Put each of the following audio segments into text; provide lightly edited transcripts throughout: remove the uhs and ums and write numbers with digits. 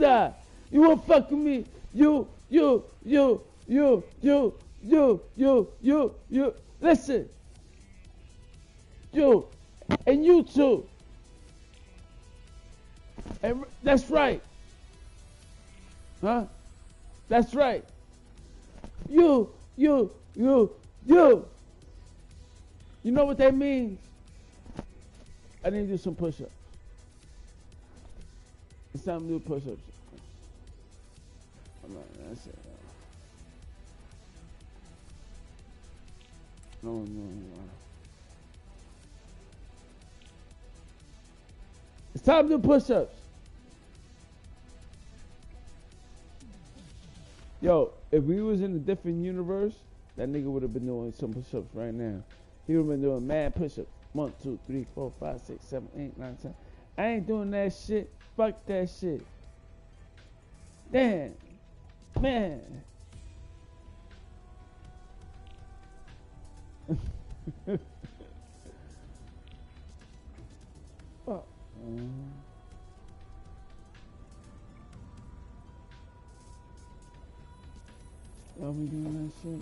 die. You won't fuck with me. You. Listen. You. And you too. And that's right. Huh? That's right. You. You know what that means? I need to do some push-ups. It's time to do push-ups. That's it. No. It's time to do push-ups. Yo, if we was in a different universe, that nigga would have been doing some push-ups right now. He would have been doing mad push-ups. 1, 2, 3, 4, 5, 6, 7, 8, 9, 10. I ain't doing that shit. Fuck that shit. Damn. Man. Fuck. Are we doing that shit?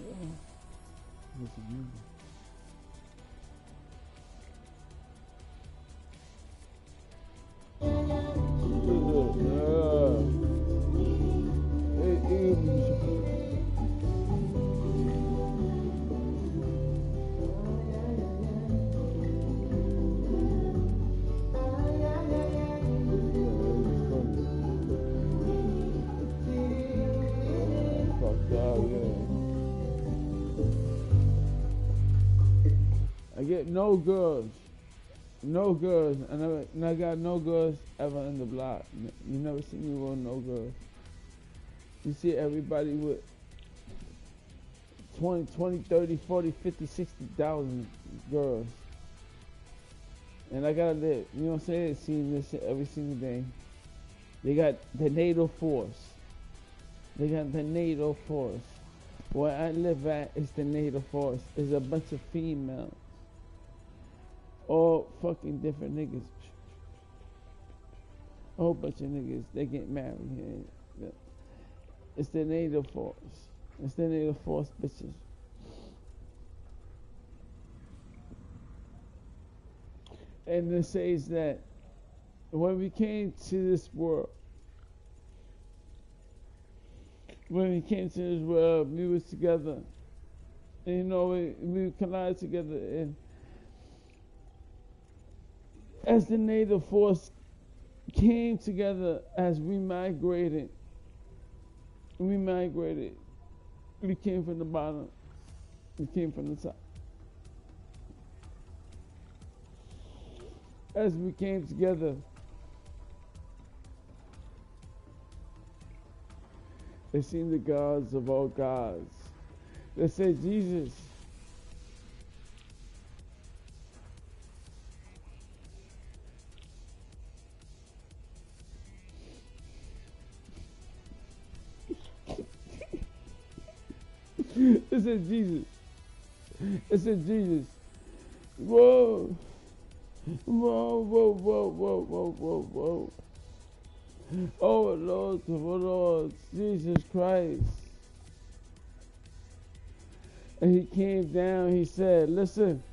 I get no girls, and I got no girls ever in the block. You never see me with no girls. You see everybody with 20, 30, 40, 50, 60,000 girls. And I gotta live, you know what I'm saying? Seeing this shit every single day. They got the NATO force. Where I live at is the NATO force. It's a bunch of females. All fucking different niggas. A whole bunch of niggas, they get married here. It's the NATO force. It's the NATO force, bitches. And it says that when we came to this world, we was together. And you know, we collided together. And as the NATO force came together, as we migrated, we came from the bottom, we came from the top. As we came together, they seen the gods of all gods. They said, Jesus, it said Jesus. It said Jesus. Whoa. Oh Lord, Jesus Christ. And he came down, he said, listen.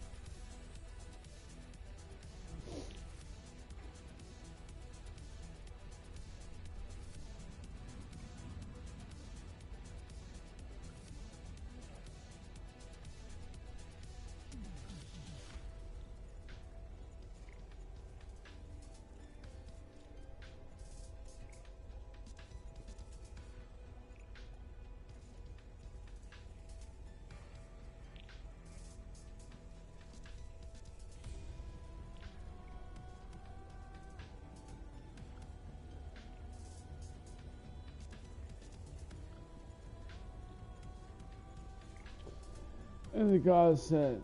And the God said,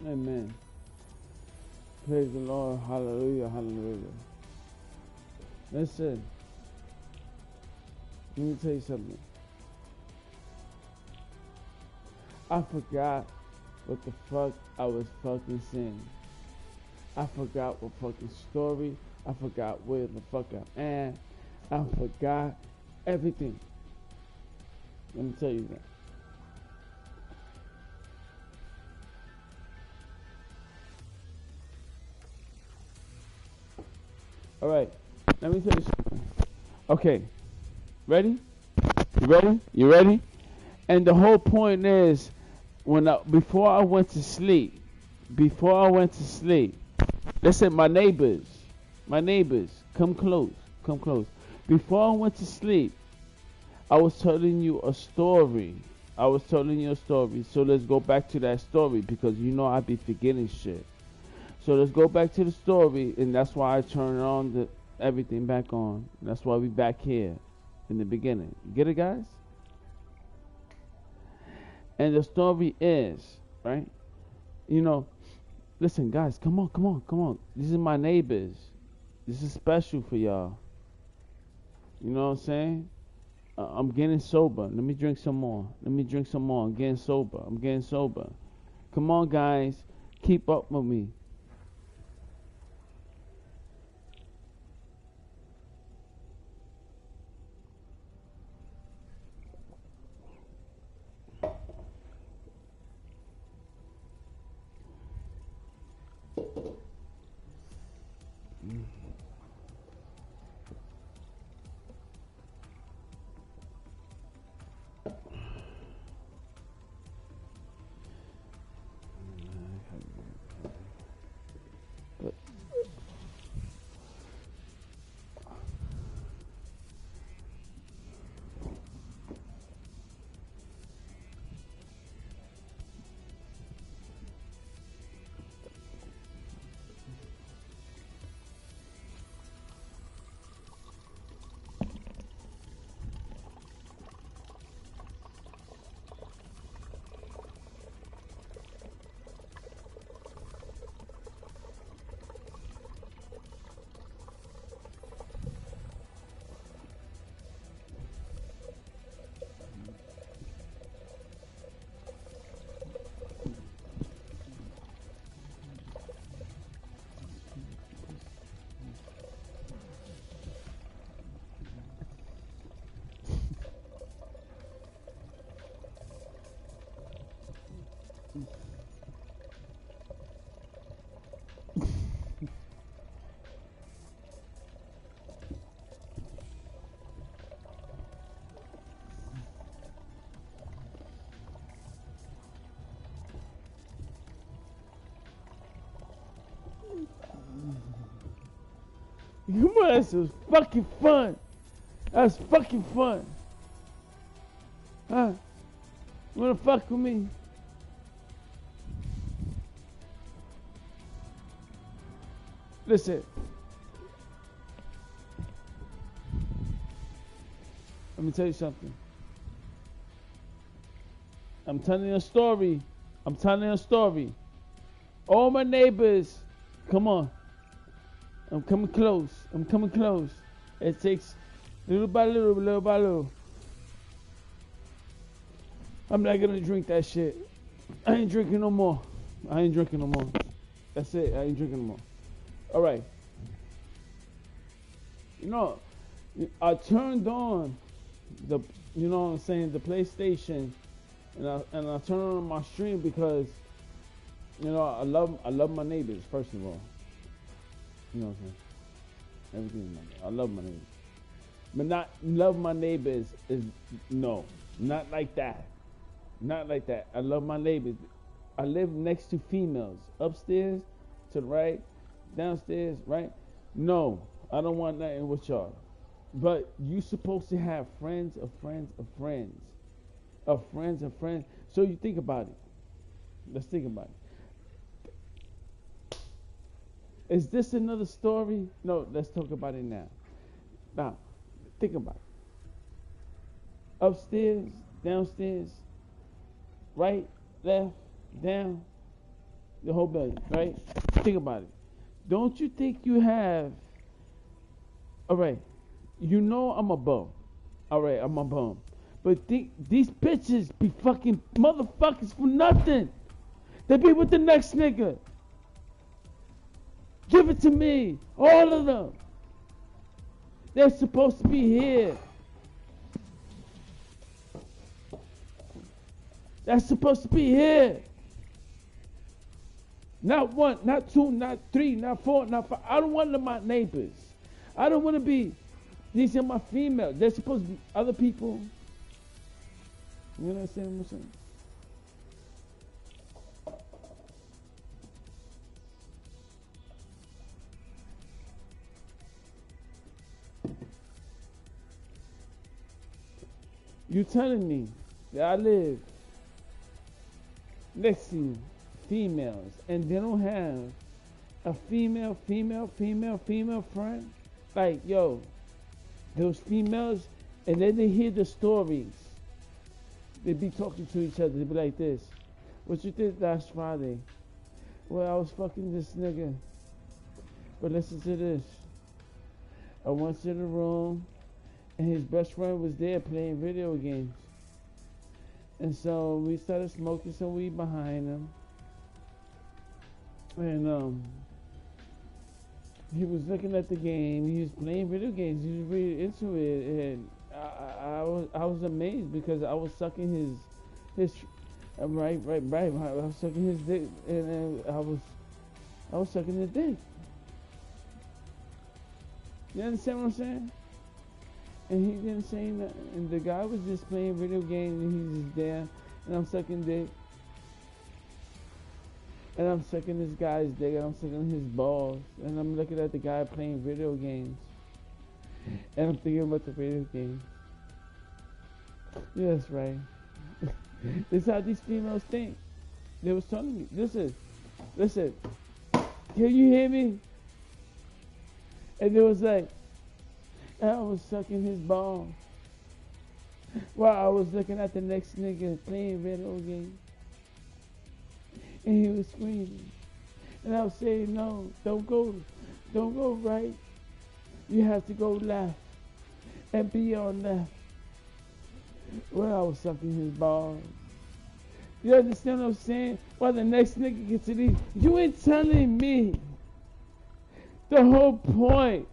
amen. Praise the Lord. Hallelujah. Hallelujah. Listen. Let me tell you something. I forgot what the fuck I was fucking saying. I forgot what fucking story. I forgot where the fuck I am. I forgot everything. Let me tell you that. All right. Let me tell you something. Okay. Ready? You ready? You ready? And the whole point is, before I went to sleep, listen, my neighbors, come close. Before I went to sleep, I was telling you a story. So let's go back to that story, because you know I be forgetting shit. So let's go back to the story, and that's why I turned on everything back on. That's why we back here in the beginning. You get it, guys? And the story is, right? You know, listen, guys, come on. These are my neighbors. This is special for y'all. You know what I'm saying? I'm getting sober. Let me drink some more. I'm getting sober. Come on, guys. Keep up with me. Come on, this was fucking fun. That's fucking fun. Huh? You wanna fuck with me? Listen. Let me tell you something. I'm telling you a story. All my neighbors, come on. I'm coming close. It takes little by little. I'm not gonna drink that shit. I ain't drinking no more. That's it. I ain't drinking no more. All right. You know, I turned on the PlayStation, and I turned on my stream because, I love my neighbors, first of all. You know what I'm saying? Everything. I love my neighbors. But not love my neighbors is, no, not like that. I love my neighbors. I live next to females. Upstairs, to the right, downstairs, right? No, I don't want nothing with y'all. But you supposed to have friends of friends of friends. Of friends of friends. So you think about it. Let's think about it. Is this another story? No, let's talk about it now. Now, think about it. Upstairs, downstairs, right, left, down, the whole building, right? Think about it. Don't you think you have... All right, I'm a bum. All right, I'm a bum. But these bitches be fucking motherfuckers for nothing. They be with the next nigga. Give it to me. All of them. They're supposed to be here. That's supposed to be here. Not one, not two, not three, not four, not five. I don't want them my neighbors. I don't want to be, these are my females. They're supposed to be other people. You understand what I'm saying? You telling me that I live next to you, females, and they don't have a female friend? Like, yo, those females, and then they hear the stories. They be talking to each other. They be like this. What you did last Friday? Well, I was fucking this nigga. But listen to this. I went to the room, and his best friend was there playing video games. And so we started smoking some weed behind him. And he was looking at the game. He was playing video games. He was really into it. And I was amazed because I was sucking his right. I was sucking his dick, and I was sucking his dick. You understand what I'm saying? And he didn't say nothing. And the guy was just playing video games, and he's just there, and I'm sucking dick. And I'm sucking this guy's dick, and I'm sucking his balls, and I'm looking at the guy playing video games. And I'm thinking about the video games. Yeah, that's right. This is how these females think. They was telling me, listen, can you hear me? And it was like, I was sucking his balls while I was looking at the next nigga playing video games. And he was screaming. And I was saying, no, don't go right. You have to go left and be on left. Well, I was sucking his balls. You understand what I'm saying? While the next nigga gets to leave, you ain't telling me the whole point.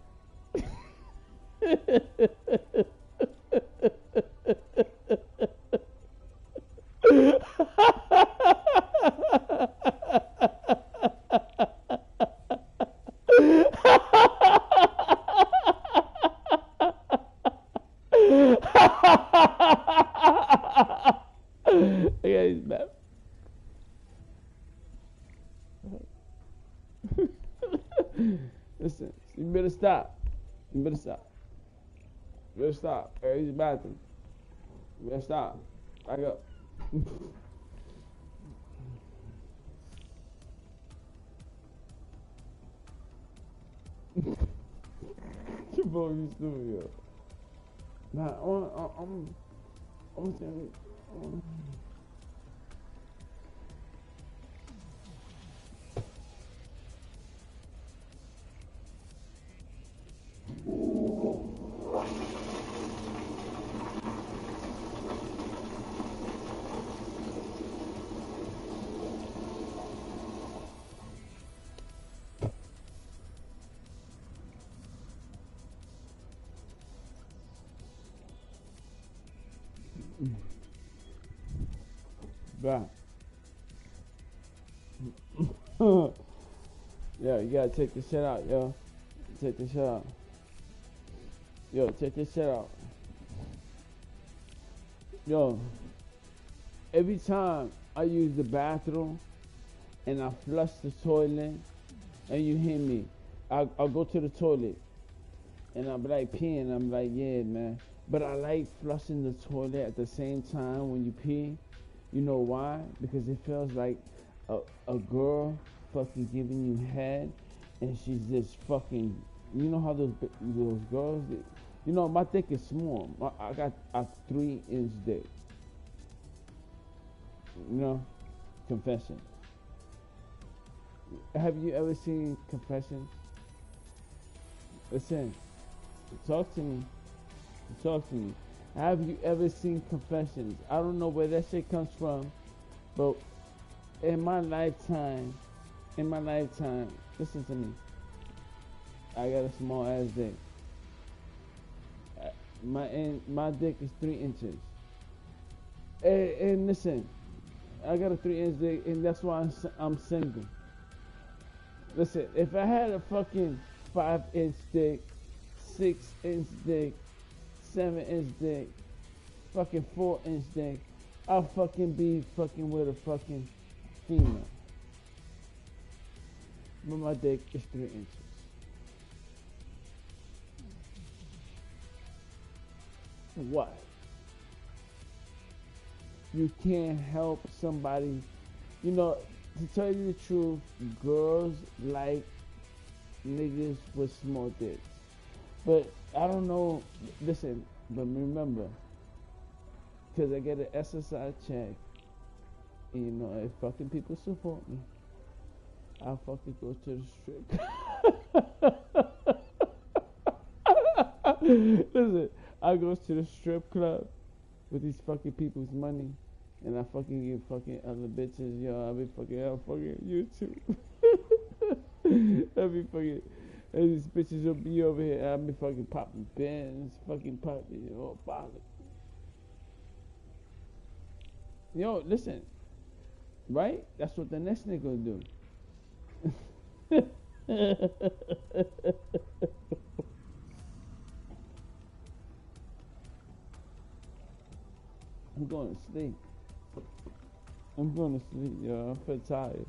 Okay, he's back. Listen, you better stop. You better stop. You better stop. Hey, use the bathroom. You better stop. Back up. You boy, you stupid, yo. Nah, I'm saying. Back. Yo, you gotta take this shit out, yo. Take this shit out. Yo, check this shit out. Yo, every time I use the bathroom and I flush the toilet and you hear me, I'll go to the toilet and I'll be like peeing. I'm like, yeah, man. But I like flushing the toilet at the same time when you pee. You know why? Because it feels like a girl fucking giving you head, and she's just fucking. You know how those girls. You know, my dick is small. I got a 3-inch dick. You know, confession. Have you ever seen Confessions? Listen, talk to me. Talk to me. Have you ever seen Confessions? I don't know where that shit comes from, but in my lifetime, listen to me. I got a small ass dick. my dick is 3 inches. And listen, I got a 3 inch dick, and that's why I'm single. Listen, if I had a fucking 5 inch dick, 6 inch dick, 7 inch dick, fucking 4 inch dick, I'll fucking be fucking with a fucking female. But my dick is 3 inches. What? You can't help somebody. You know, to tell you the truth, girls like niggas with small dicks. But I don't know. Listen, but remember, because I get an SSI check, and you know, if fucking people support me, I'll fucking go to the strip. Listen, I go to the strip club with these fucking people's money, and I fucking give fucking other bitches, yo, I'll fucking you too. I'll be fucking, and these bitches will be over here, I'll be fucking popping bins, fucking popping, all bothered. Yo, listen, right? That's what the next nigga will do. I'm going to sleep. I'm going to sleep, yo. I feel tired.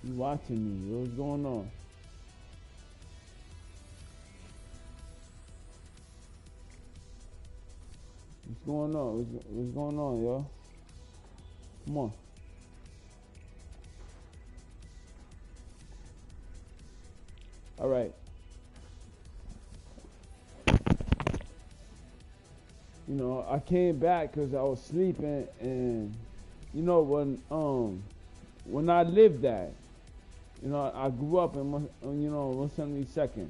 You watching me? What's going on? What's going on? What's going on, yo? Come on. All right. You know, I came back because I was sleeping, and you know when I lived that, you know, I grew up in 172nd.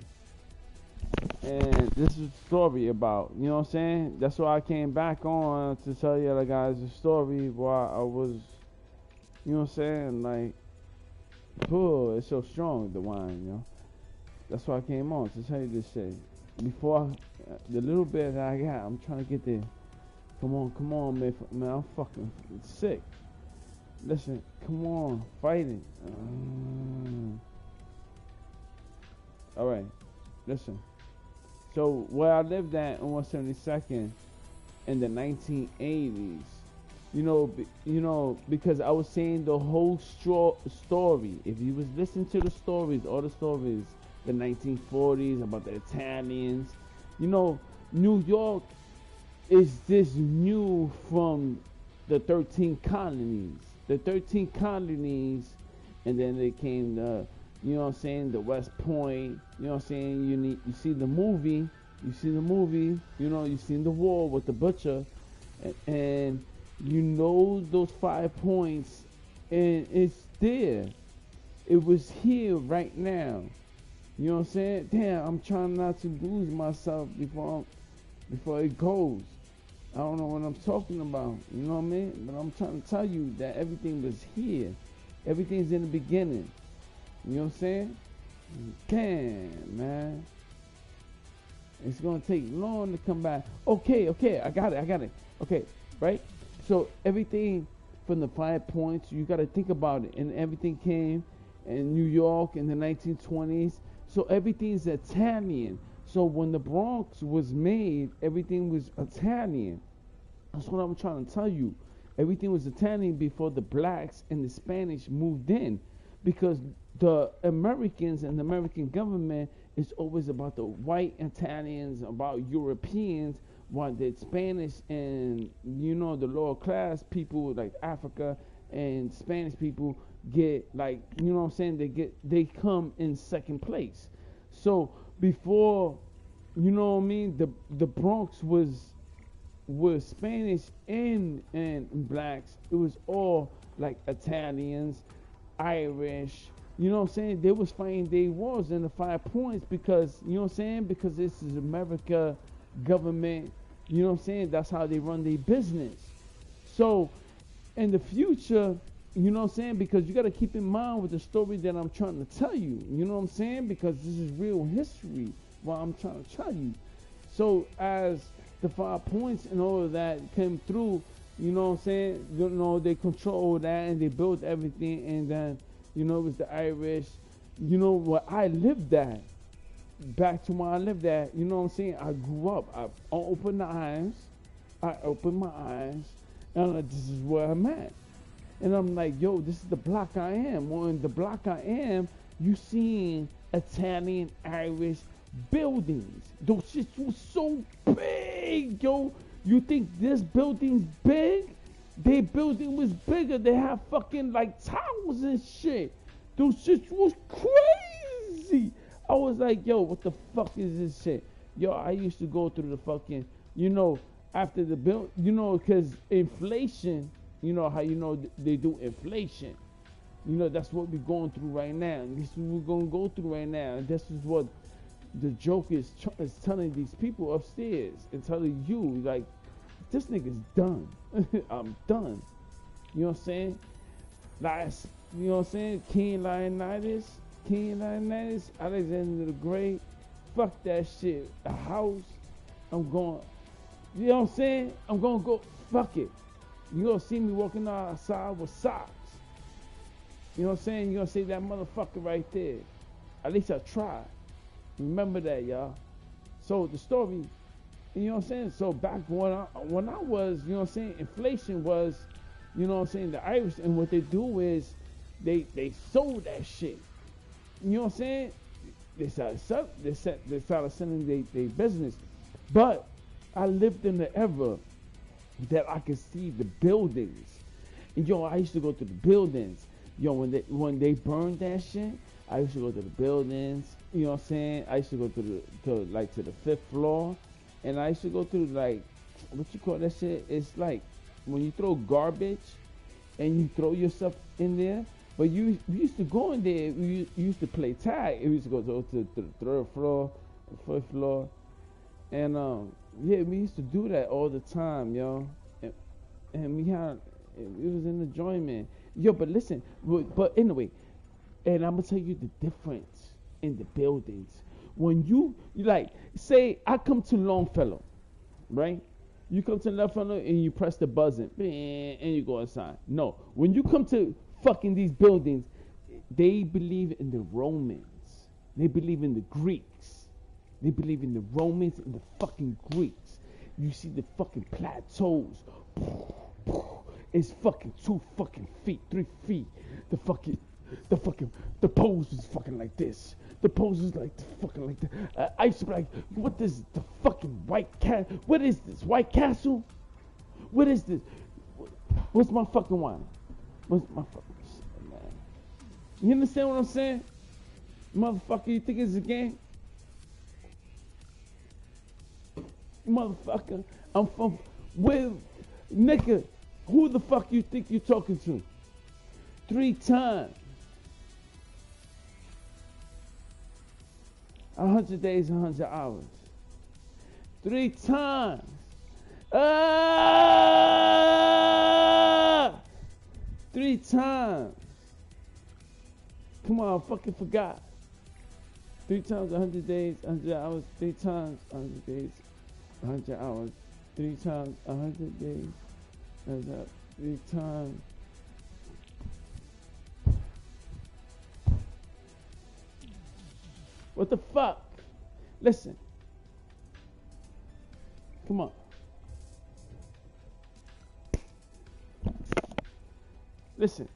And this is a story about, you know what I'm saying? That's why I came back on to tell you guys a story while I was, you know what I'm saying? Like, oh, it's so strong, the wine, you know? That's why I came on to tell you this shit. Before, the little bit that I got, I'm trying to get there. Come on, man, I'm fucking sick. Listen, come on, fighting. All right, listen. So where I lived at on 172nd in the 1980s, you know, because I was saying the whole story. If you was listening to the stories, all the stories, the 1940s about the Italians, you know, New York is this new from the 13 colonies. The 13 colonies, and then they came the, you know what I'm saying, the West Point, you know what I'm saying, you see the movie, you know, you seen the war with the butcher, and you know those 5 points, and it's there. It was here right now. You know what I'm saying? Damn, I'm trying not to lose myself before it goes. I don't know what I'm talking about, you know what I mean? But I'm trying to tell you that everything was here. Everything's in the beginning. You know what I'm saying? Damn, man. It's going to take long to come back. Okay, I got it. Okay, right? So everything from the 5 points, you got to think about it. And everything came in New York in the 1920s. So everything's Italian. So when the Bronx was made, everything was Italian. That's what I'm trying to tell you. Everything was Italian before the blacks and the Spanish moved in. Because the Americans and the American government is always about the white Italians, about Europeans, while the Spanish and, you know, the lower class people like Africa and Spanish people get, like, you know what I'm saying, they come in second place. So before, you know what I mean, the Bronx was Spanish and blacks. It was all like Italians, Irish, You know what I'm saying? They was fighting their wars in the 5 points because, you know what I'm saying? Because this is America government. You know what I'm saying? That's how they run their business. So, in the future, you know what I'm saying? Because you got to keep in mind with the story that I'm trying to tell you. You know what I'm saying? Because this is real history, what I'm trying to tell you. So, as the 5 points and all of that came through, you know what I'm saying? You know, they control that and they built everything, and then, you know, it was the Irish. You know what I lived at, back to where I lived at, you know what I'm saying? I grew up. I opened my eyes, and I'm like, this is where I'm at. And I'm like, yo, this is the block I am. Well, in the block I am, you seeing Italian, Irish buildings. Those shits was so big, yo. You think this building's big? Their building was bigger. They have fucking like towers and shit. Those shits was crazy. I was like, yo, what the fuck is this shit? Yo, I used to go through the fucking, you know, after the build, you know, because inflation, you know how you know they do inflation. You know, that's what we're going through right now. And this is what we're going to go through right now. And this is what the joke is telling these people upstairs and telling you, like, this nigga's done. I'm done. You know what I'm saying? Last, you know what I'm saying? King Leonidas, Alexander the Great. Fuck that shit. A house. I'm going, you know what I'm saying? I'm going to go, fuck it. You're going to see me walking outside with socks. You know what I'm saying? You're going to see that motherfucker right there. At least I tried. Remember that, y'all. So the story, you know what I'm saying? So back when I was, you know what I'm saying, inflation was, you know what I'm saying, the Irish, and what they do is they sold that shit. You know what I'm saying? They started selling their business. But I lived in the era that I could see the buildings. And yo, I used to go to the buildings. Yo, when they burned that shit, I used to go to the buildings. You know what I'm saying? I used to go to the 5th floor, and I used to go to like, what you call that shit? It's like when you throw garbage and you throw yourself in there. But we used to go in there. We used to play tag. We used to go to the 3rd floor, the 4th floor, and yeah, we used to do that all the time, yo. And we had, it was an enjoyment, yo. But listen, but anyway, and I'm gonna tell you the difference in the buildings. When you like, say I come to Longfellow, right? You come to Longfellow and you press the button, and you go inside. No, when you come to fucking these buildings, they believe in the Romans. They believe in the Greeks. They believe in the Romans and the fucking Greeks. You see the fucking plateaus. It's fucking 2 fucking feet, 3 feet. The pose is fucking like this. The pose is like fucking like that. I used to be like, what is the fucking White Castle? What is this? White Castle? What is this? What's my fucking wine? What's my fucking shit, man? You understand what I'm saying? Motherfucker, you think it's a game? Motherfucker, I'm from where, nigga, who the fuck you think you talking to? 3 times. 100 days, 100 hours. 3 times. 3 times. Come on, I fucking forgot. 3 times 100 days, 100 hours. 3 times 100 days, 100 hours. 3 times 100 days, 3 times. What the fuck? Listen. Come on. Listen.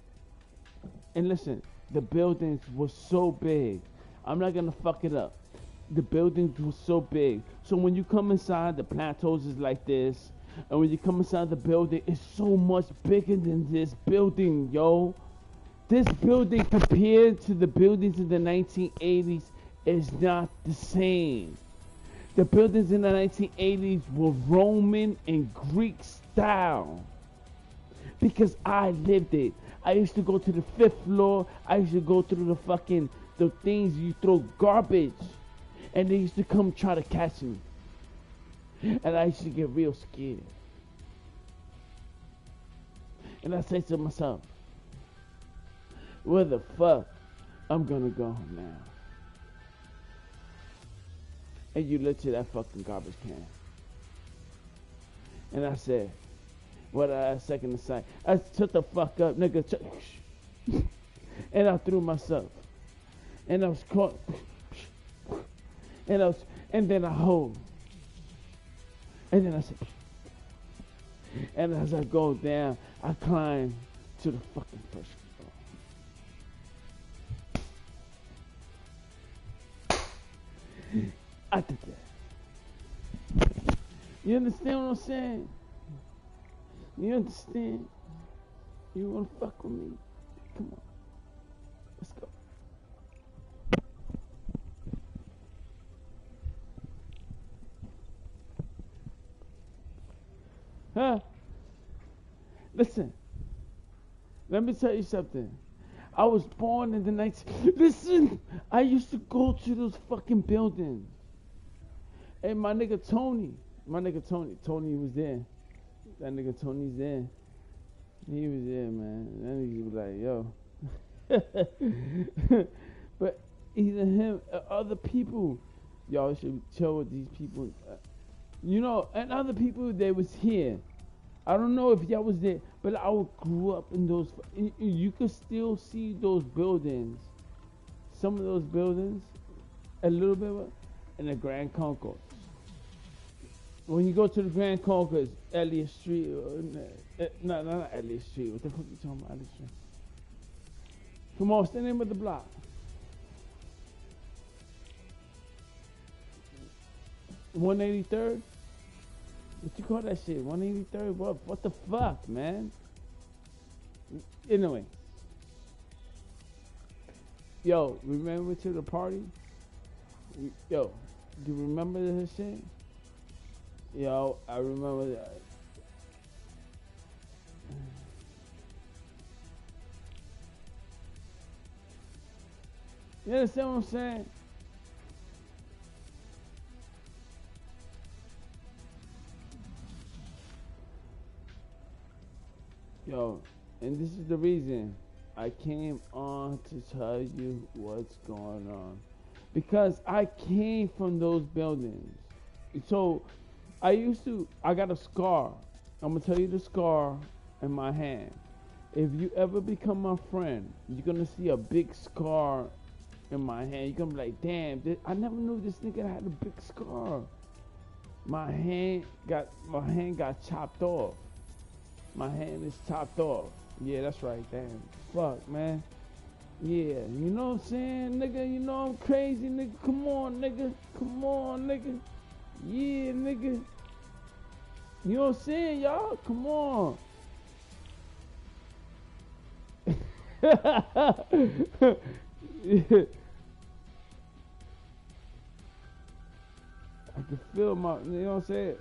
And listen. The buildings were so big. I'm not gonna fuck it up. The buildings were so big. So when you come inside, the plateaus is like this. And when you come inside the building, it's so much bigger than this building, yo. This building compared to the buildings in the 1980s is not the same. The buildings in the 1980s were Roman and Greek style. because I lived it. I used to go to the 5th floor. I used to go through the things you throw garbage. And they used to come try to catch me. And I used to get real scared. And I said to myself, where the fuck I'm gonna go now? And you look to that fucking garbage can. And I said, what a second aside. I took the fuck up, nigga. And I threw myself. And I was caught. And then I hold. And then I said, and as I go down, I climb to the fucking first floor. I did that. You understand what I'm saying? You understand? You wanna fuck with me? Come on. Let's go. Huh? Listen. Let me tell you something. I was born in the 19... Listen! I used to go to those fucking buildings. And my nigga Tony Tony was there. That nigga Tony's there. He was there, man. That nigga was like, yo. But either him or other people, y'all should chill with these people. You know, and other people, they was here. I don't know if y'all was there, but I grew up in those. You could still see those buildings. Some of those buildings, a little bit, in the Grand Concourse. When you go to the Grand Concourse, Elliott Street, no, not Elliott Street. What the fuck you talking about, Elliott Street? Come on, what's the name of the block? $183rd? What you call that shit? 183rd? What the fuck, man? Anyway. Yo, remember to the party? Yo, do you remember this shit? Yo, I remember that. You understand what I'm saying? Yo, and this is the reason I came on to tell you what's going on. Because I came from those buildings. So, I got a scar. I'm going to tell you the scar in my hand. If you ever become my friend, you're going to see a big scar in my hand. You're going to be like, damn, I never knew this nigga had a big scar. My hand got chopped off. My hand is chopped off. Yeah, that's right, damn. Fuck, man. Yeah, you know what I'm saying, nigga? You know I'm crazy, nigga. Come on, nigga. Come on, nigga. Yeah, nigga. You know what I'm saying, y'all? Come on. I can feel my, you know what I'm saying?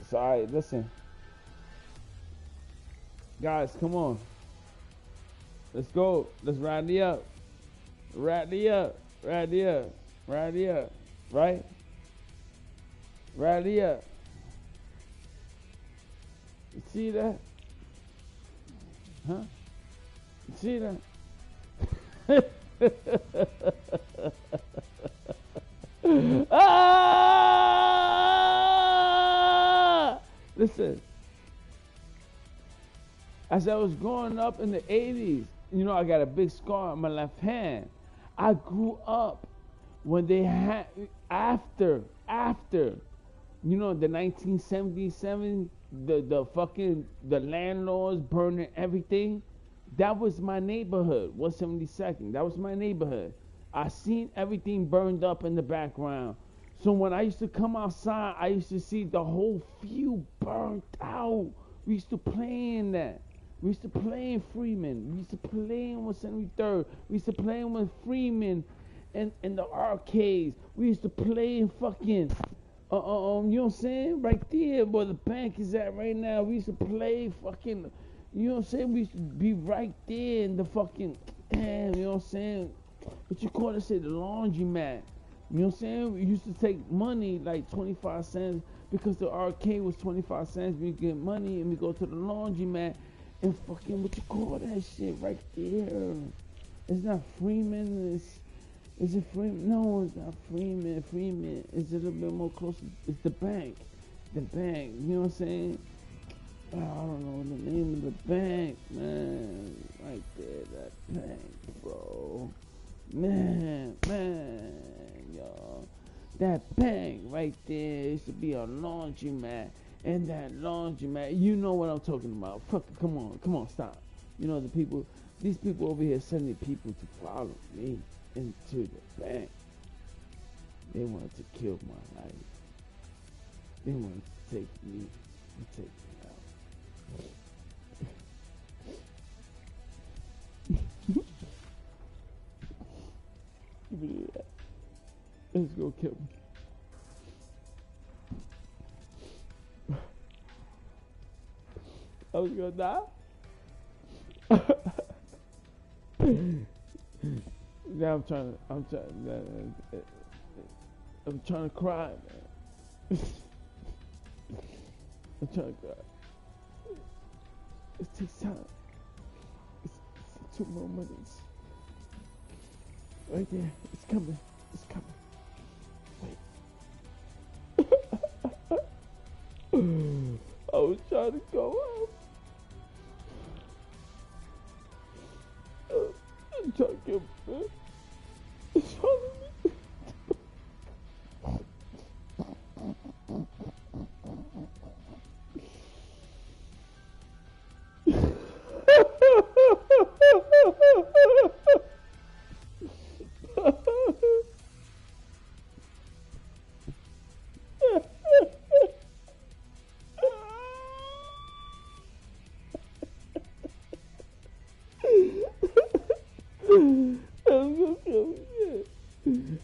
Sorry, listen. Guys, come on. Let's go. Let's ride the up. Ride the up. Ride the up. Ride the up. Right? Ride the up. You see that? Huh? You see that? Ah! Listen. As I was growing up in the 80s, you know, I got a big scar on my left hand. I grew up when they had, after, you know, the 1977, the landlords burning everything. That was my neighborhood, 172nd. That was my neighborhood. I seen everything burned up in the background. So when I used to come outside, I used to see the whole field burnt out. We used to play in that. We used to play in Freeman. We used to play in 173rd. We used to play in Freeman and the arcades. We used to play in fucking, you know what I'm saying? Right there where the bank is at right now. We used to play fucking You know what I'm saying? We should be right there in the fucking, damn, you know what I'm saying? What you call it, say the laundromat. You know what I'm saying? We used to take money like 25 cents because the arcade was 25 cents. We get money and we go to the laundromat and fucking, what you call that shit right there? It's not Freeman, is it Freeman? No, it's not Freeman. Freeman is a little bit more closer. It's the bank. The bank, you know what I'm saying? Oh, I don't know the name of the bank, man. Right there, that bank, bro. Man, y'all. That bank right there used to be a laundromat. And that laundromat, you know what I'm talking about. Fuck it, come on, stop. You know, these people over here sending people to follow me into the bank. They wanted to kill my life. They wanted to take me and take me out. Give me that. Let's go kill me. I was gonna die. Now I'm trying to cry, man. I'm trying to cry. It takes time. It's 2 more minutes. Right there. It's coming. It's coming. Wait. I was trying to go out. I'm trying to kill me. It's following me.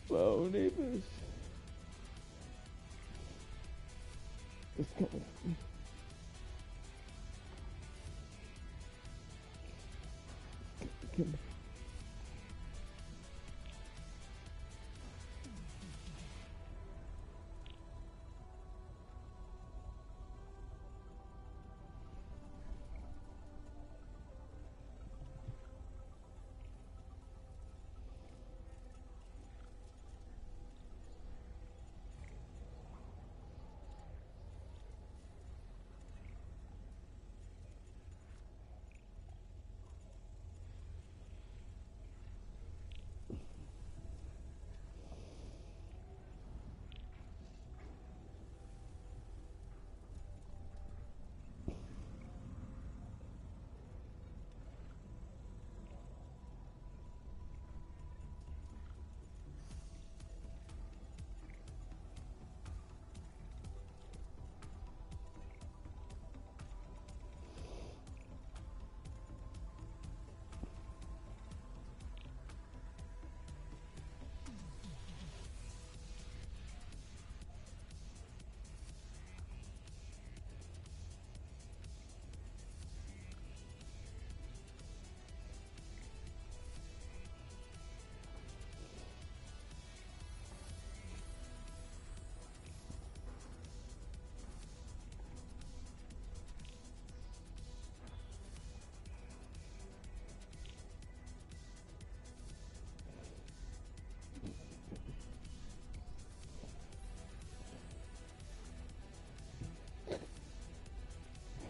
My own neighbors. It's coming. Come.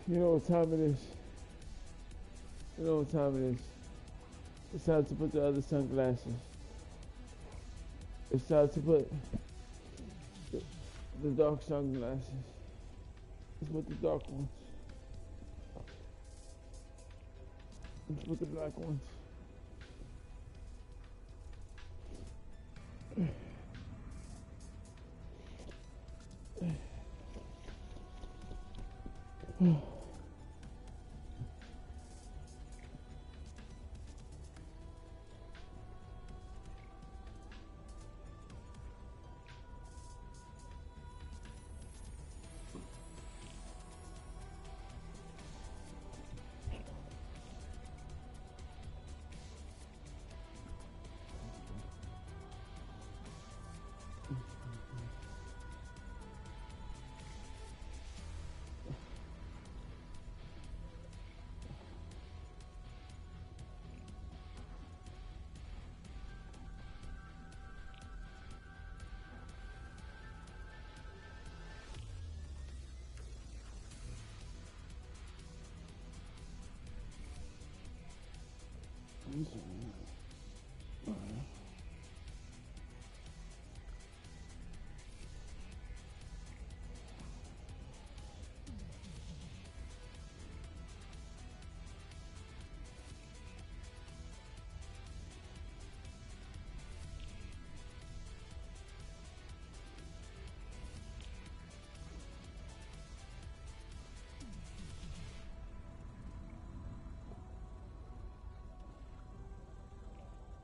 You know what time it is? You know what time it is? It's time to put the other sunglasses. It's time to put the dark sunglasses. Let's put the dark ones. Let's put the black ones.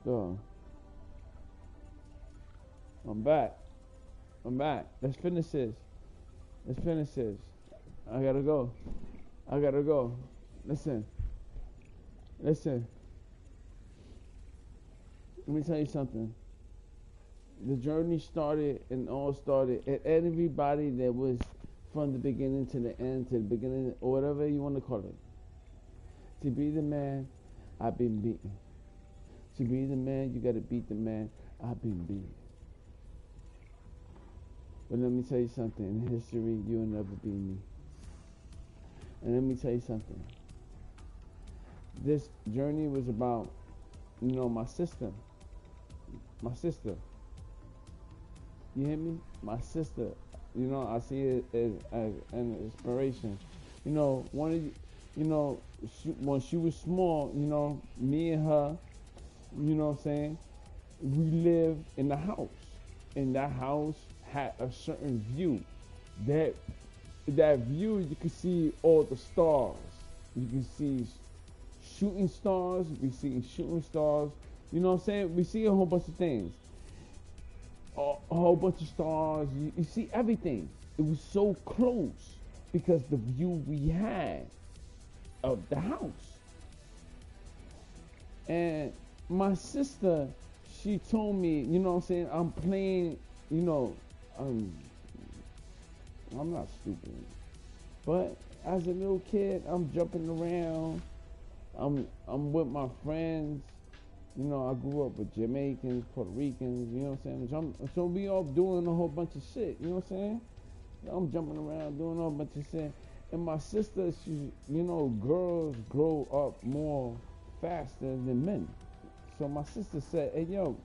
So, I'm back. I'm back. Let's finish this. Let's finish this. I gotta go. I gotta go. Listen. Listen. Let me tell you something. The journey started and all started, and everybody that was from the beginning to the end, to the beginning, or whatever you want to call it. To be the man, I've been beaten. To be the man, you got to beat the man, I've been beaten. But let me tell you something. In history, you'll never beat me. And let me tell you something. This journey was about, my sister. My sister. You hear me? My sister. I see it as an inspiration. One of when she was small, me and her, what I'm saying? We lived in the house. And that house had a certain view. That view, you could see all the stars. You can see shooting stars. We see shooting stars. You know what I'm saying? We see a whole bunch of things. A whole bunch of stars. You see everything. It was so close because the view we had of the house. And my sister, she told me, what I'm saying? I'm playing, I'm not stupid. But as a little kid, I'm jumping around. I'm with my friends. I grew up with Jamaicans, Puerto Ricans, you know what I'm saying? So we all doing a whole bunch of shit, you know what I'm saying? I'm jumping around doing a whole bunch of shit. And my sister, she, girls grow up more faster than men. So my sister said, hey, yo,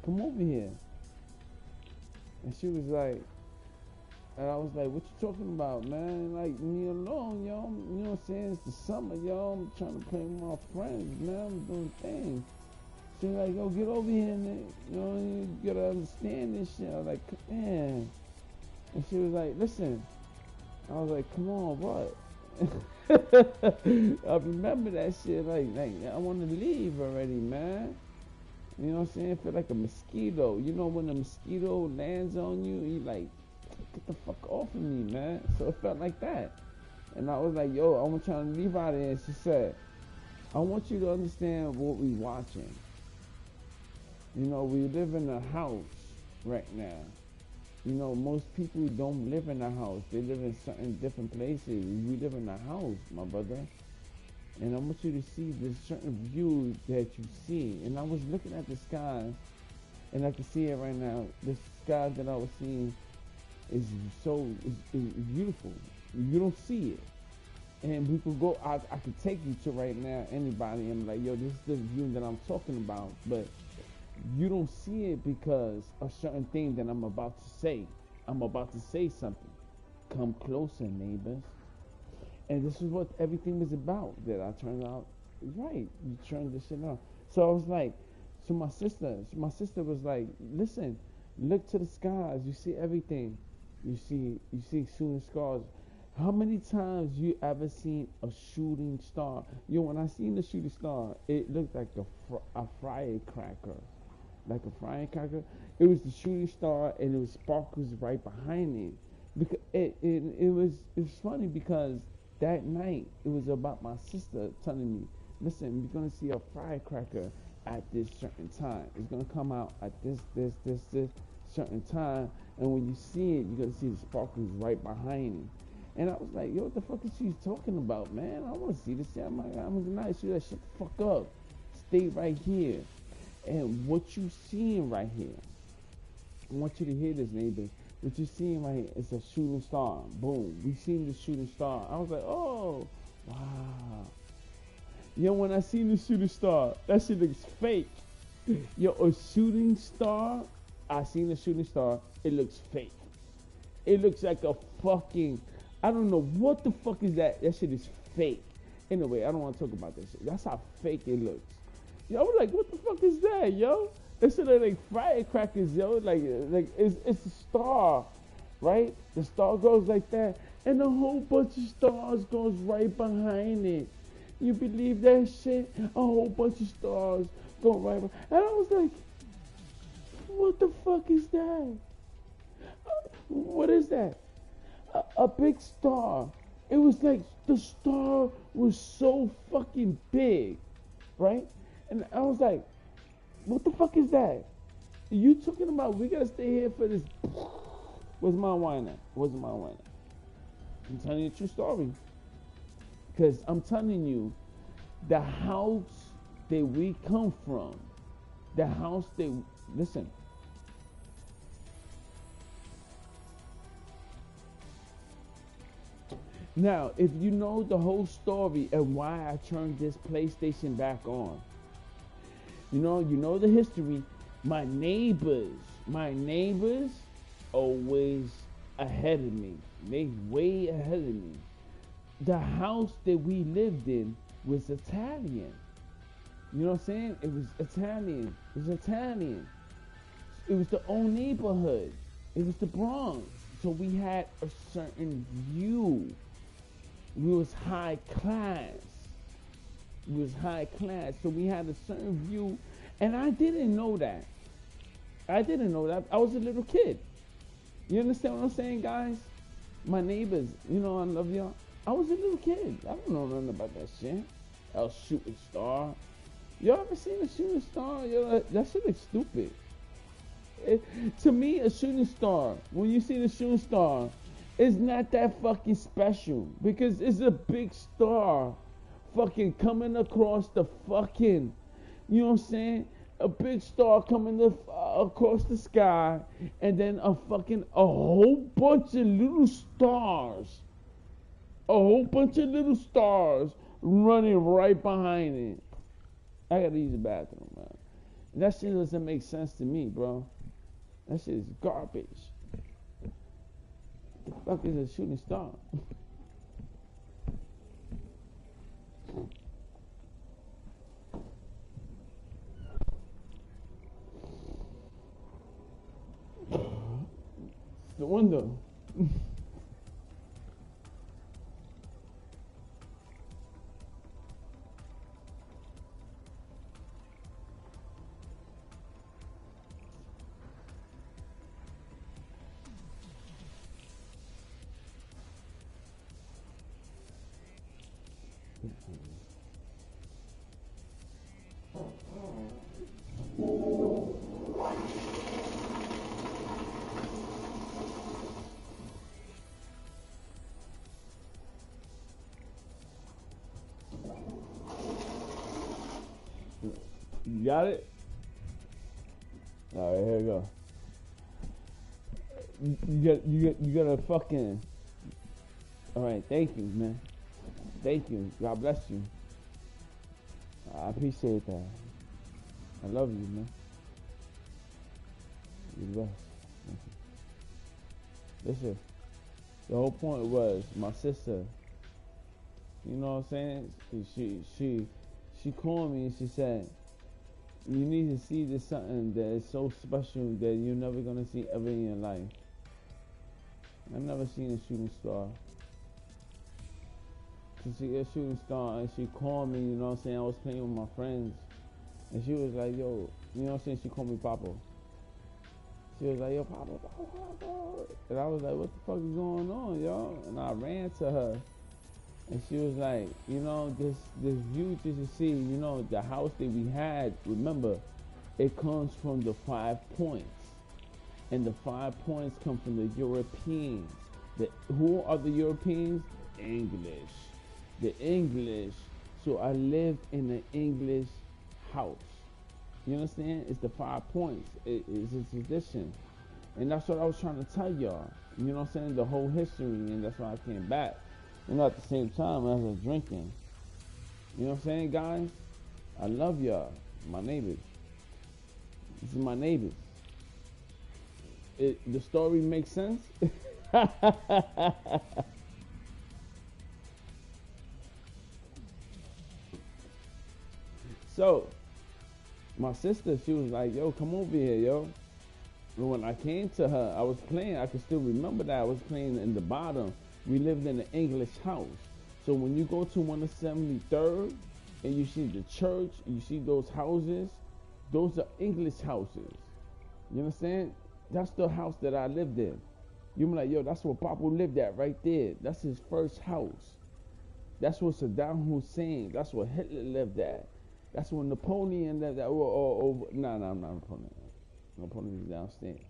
come over here. And she was like, and I was like, what you talking about, man? Like, me alone, yo. You know what I'm saying? It's the summer, yo. I'm trying to play with my friends, man. I'm doing things. She was like, yo, get over here, man. You gotta understand this shit. I was like, man. And she was like, listen. I was like, come on, what? I remember that shit. Like, I want to leave already, man. You know what I'm saying? I feel like a mosquito. You know when a mosquito lands on you, you like, get the fuck off of me, man. So it felt like that. And I was like, yo, I'm trying to leave out of here. And she said, I want you to understand what we watching. We live in a house right now. Most people don't live in a house. They live in certain different places. We live in a house, my brother. And I want you to see the certain views that you see. And I was looking at the sky, and I can see it right now. The sky that I was seeing is beautiful. You don't see it. And we could go, I could take you to right now, anybody, and like, yo, this is the view that I'm talking about. But you don't see it because a certain thing that I'm about to say. I'm about to say something. Come closer, neighbors. And this is what everything was about. That I turned out right. You turned this shit out. So I was like, my sister was like, listen, look to the skies. You see everything. You see shooting stars. How many times you ever seen a shooting star? When I seen the shooting star, it looked like a firecracker. Like a firecracker. It was the shooting star, and it was sparkles right behind it. Because it was funny because that night it was about my sister telling me, listen, you're gonna see a firecracker at this certain time. It's gonna come out at this certain time, and when you see it, you're gonna see the sparkles right behind it. And I was like, yo, what the fuck is she talking about, man? I want to see this shit. I'm gonna shoot that shit the fuck up. Stay right here. And what you seeing right here, I want you to hear this, neighbors. What you seeing right here is a shooting star. Boom. We seen the shooting star. I was like, oh, wow. When I seen the shooting star, that shit looks fake. A shooting star, I seen the shooting star, it looks fake. It looks like a fucking, I don't know what the fuck is that. That shit is fake. Anyway, I don't want to talk about that shit. That's how fake it looks. I was like, what the fuck is that, yo? That shit like firecrackers, yo. Like it's a star, right? The star goes like that, and a whole bunch of stars goes right behind it. You believe that shit? A whole bunch of stars going right by. And I was like, what the fuck is that? What is that? A big star. It was like the star was so fucking big, right? And I was like, what the fuck is that? You talking about we gotta stay here for this? Where's my wine at? Where's my wine at? I'm telling you a true story. Because I'm telling you, the house that we come from, the house that, listen. Now, if you know the whole story and why I turned this PlayStation back on, you know the history. My neighbors always ahead of me. They way ahead of me. The house that we lived in was Italian. You know what I'm saying? It was Italian. It was Italian. It was the old neighborhood. It was the Bronx. So we had a certain view. We was high class. We was high class. So we had a certain view. And I didn't know that. I didn't know that. I was a little kid. You understand what I'm saying, guys? My neighbors, you know I love y'all. I was a little kid. I don't know nothing about that shit. A shooting star. Y'all ever seen a shooting star? That shit looks stupid. To me, a shooting star, when you see the shooting star, it's not that fucking special. Because it's a big star fucking coming across the fucking, you know what I'm saying? A big star coming across the sky, and then a whole bunch of little stars. A whole bunch of little stars running right behind it. I gotta use the bathroom, man. That shit doesn't make sense to me, bro. That shit is garbage. The fuck is a shooting star? The window. You got it? All right, here we go. You got a fucking. All right, thank you, man. Thank you. God bless you. I appreciate that. I love you, man. You're the best. Listen, the whole point was my sister. You know what I'm saying? She called me and she said, you need to see this something that is so special that you're never gonna see ever in your life. I've never seen a shooting star. To see a shooting star, and she called me, you know what I'm saying? I was playing with my friends, and she was like, yo, you know what I'm saying? She called me Papa. She was like, yo, Papa, Papa, Papa. And I was like, what the fuck is going on, yo? And I ran to her. And she was like, you know, this view that you see, you know, the house that we had, remember, it comes from the 5 points. And the 5 points come from the Europeans. Who are the Europeans? English. The English. So I lived in an English house. You understand? It's the 5 points. It's a tradition. And that's what I was trying to tell y'all. You know what I'm saying? The whole history, and that's why I came back. And at the same time, I was drinking. You know what I'm saying, guys? I love y'all, my neighbors. This is my neighbors. The story makes sense? So, my sister, she was like, yo, come over here, yo. And when I came to her, I was playing. I can still remember that. I was playing in the bottom. We lived in an English house. So when you go to 173rd and you see the church, you see those houses, Those are English houses. You understand? That's the house that I lived in. You be like, yo, that's where Papa lived at right there. That's his first house. That's where Saddam Hussein, that's where Hitler lived at. That's where Napoleon lived at. Nah, I'm not Napoleon. Napoleon is downstairs.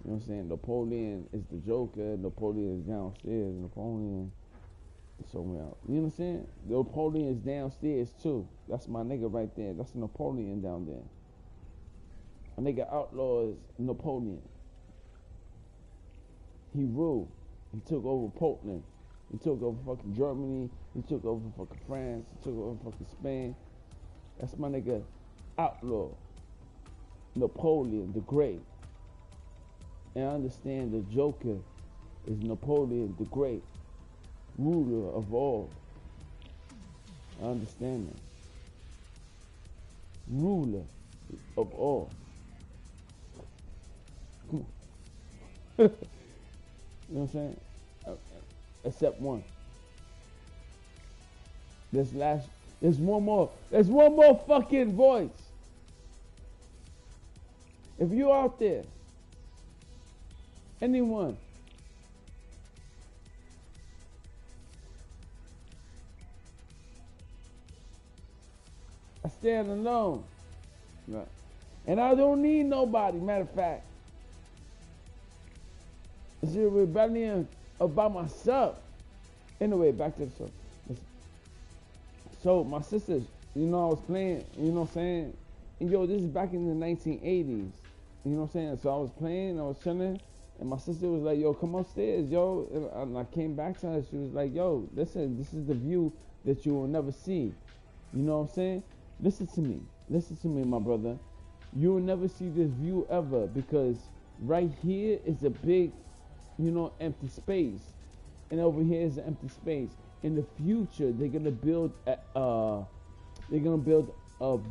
You know what I'm saying? Napoleon is the Joker. Napoleon is downstairs. Napoleon is somewhere else. You know what I'm saying? Napoleon is downstairs too. That's my nigga right there. That's Napoleon down there. A nigga outlaw is Napoleon. He ruled. He took over Poland. He took over fucking Germany. He took over fucking France. He took over fucking Spain. That's my nigga outlaw. Napoleon the Great. And I understand the Joker is Napoleon the Great, ruler of all. I understand that. Ruler of all. Come on. You know what I'm saying? Except one. There's one more fucking voice. If you out there, anyone, I stand alone. Right. And I don't need nobody. Matter of fact, it's a rebellion about myself. Anyway, back to the show. Listen. So my sisters, you know, I was playing, you know what I'm saying? And yo, this is back in the 1980s. You know what I'm saying? So I was playing, I was chilling, and my sister was like, yo, come upstairs, yo. And I came back to her, she was like, yo, listen, this is the view that you will never see. You know what I'm saying? Listen to me, my brother. You will never see this view ever, because right here is a big, you know, empty space. And over here is an empty space. In the future, they're gonna build a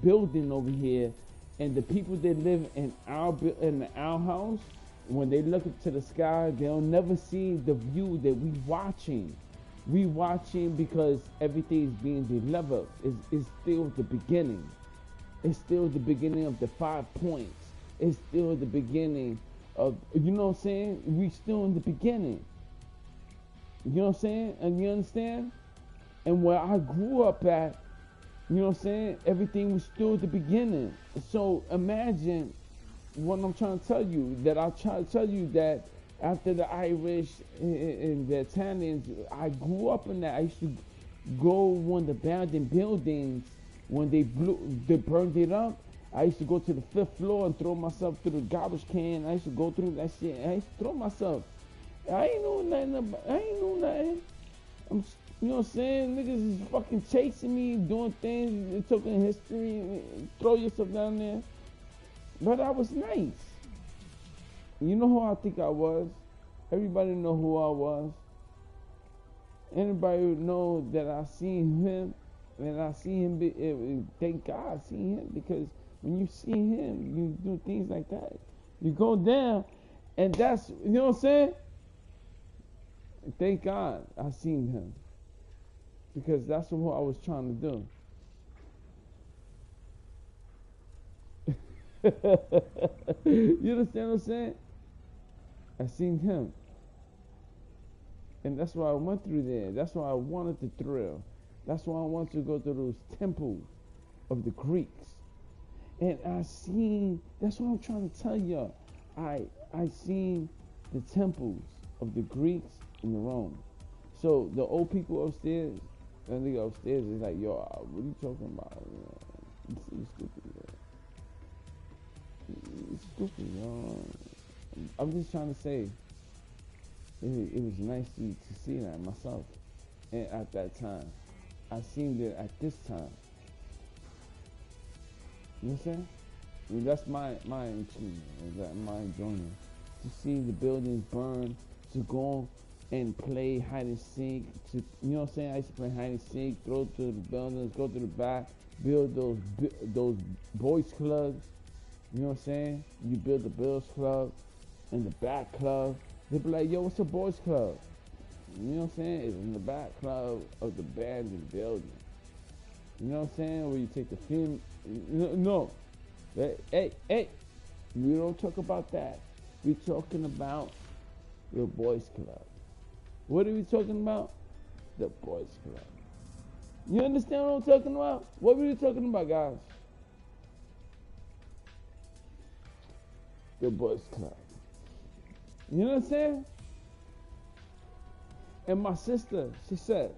building over here, and the people that live in our house, when they look up to the sky, they'll never see the view that we watching. We watching because everything is being developed. It's still the beginning. It's still the beginning of the 5 points. It's still the beginning of, you know what I'm saying? We still in the beginning. You know what I'm saying? And you understand? And where I grew up at, you know what I'm saying? Everything was still the beginning. So imagine what I'm trying to tell you. That I try to tell you that after the Irish and the Italians, I grew up in that. I used to go when the abandoned buildings, when they burned it up. I used to go to the 5th floor and throw myself through the garbage can. I used to go through that shit. I used to throw myself. I ain't know nothing. You know what I'm saying? Niggas is fucking chasing me, doing things, talking history, throw yourself down there. But I was nice. You know who I think I was? Everybody know who I was. Anybody know that I seen him, and I see him, thank God I seen him, because when you see him, you do things like that. You go down, and that's, you know what I'm saying? Thank God I seen him. Because that's what I was trying to do. You understand what I'm saying? I seen him. And that's why I went through there. That's why I wanted to thrill. That's why I wanted to go to those temples of the Greeks. And I seen, that's what I'm trying to tell y'all. I seen the temples of the Greeks and the Rome. So the old people upstairs, that nigga upstairs is like, yo, what are you talking about? You stupid, yo. You stupid, yo. I'm just trying to say, it was nice to see that myself. And at that time, I seen it at this time. You know what I'm saying? I mean, that's my achievement, my enjoyment. To see the buildings burn, to go and play hide and seek, to, you know what I'm saying? I used to play hide and seek, throw to the buildings, go to the back, build those boys clubs. You know what I'm saying? You build the Bills club and the back club. They be like, yo, what's a boys club? You know what I'm saying? It's in the back club of the abandoned building. You know what I'm saying? Where you take the film. No. Hey, we don't talk about that. We talking about the boys club. What are we talking about? The boys club. You understand what I'm talking about? What were we talking about, guys? The boys club. You know what I'm saying? And my sister, she said,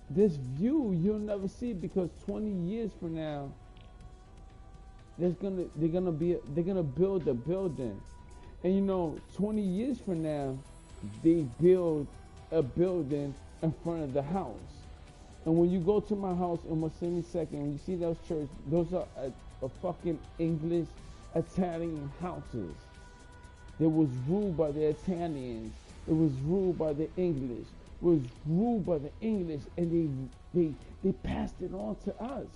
this view you'll never see, because 20 years from now, they're gonna build a building, and you know, 20 years from now, they build a building in front of the house. And when you go to my house in Yosemite Second, when you see those churches, those are a fucking English, Italian houses. They was ruled by the Italians. It was ruled by the English. It was ruled by the English, and they passed it on to us.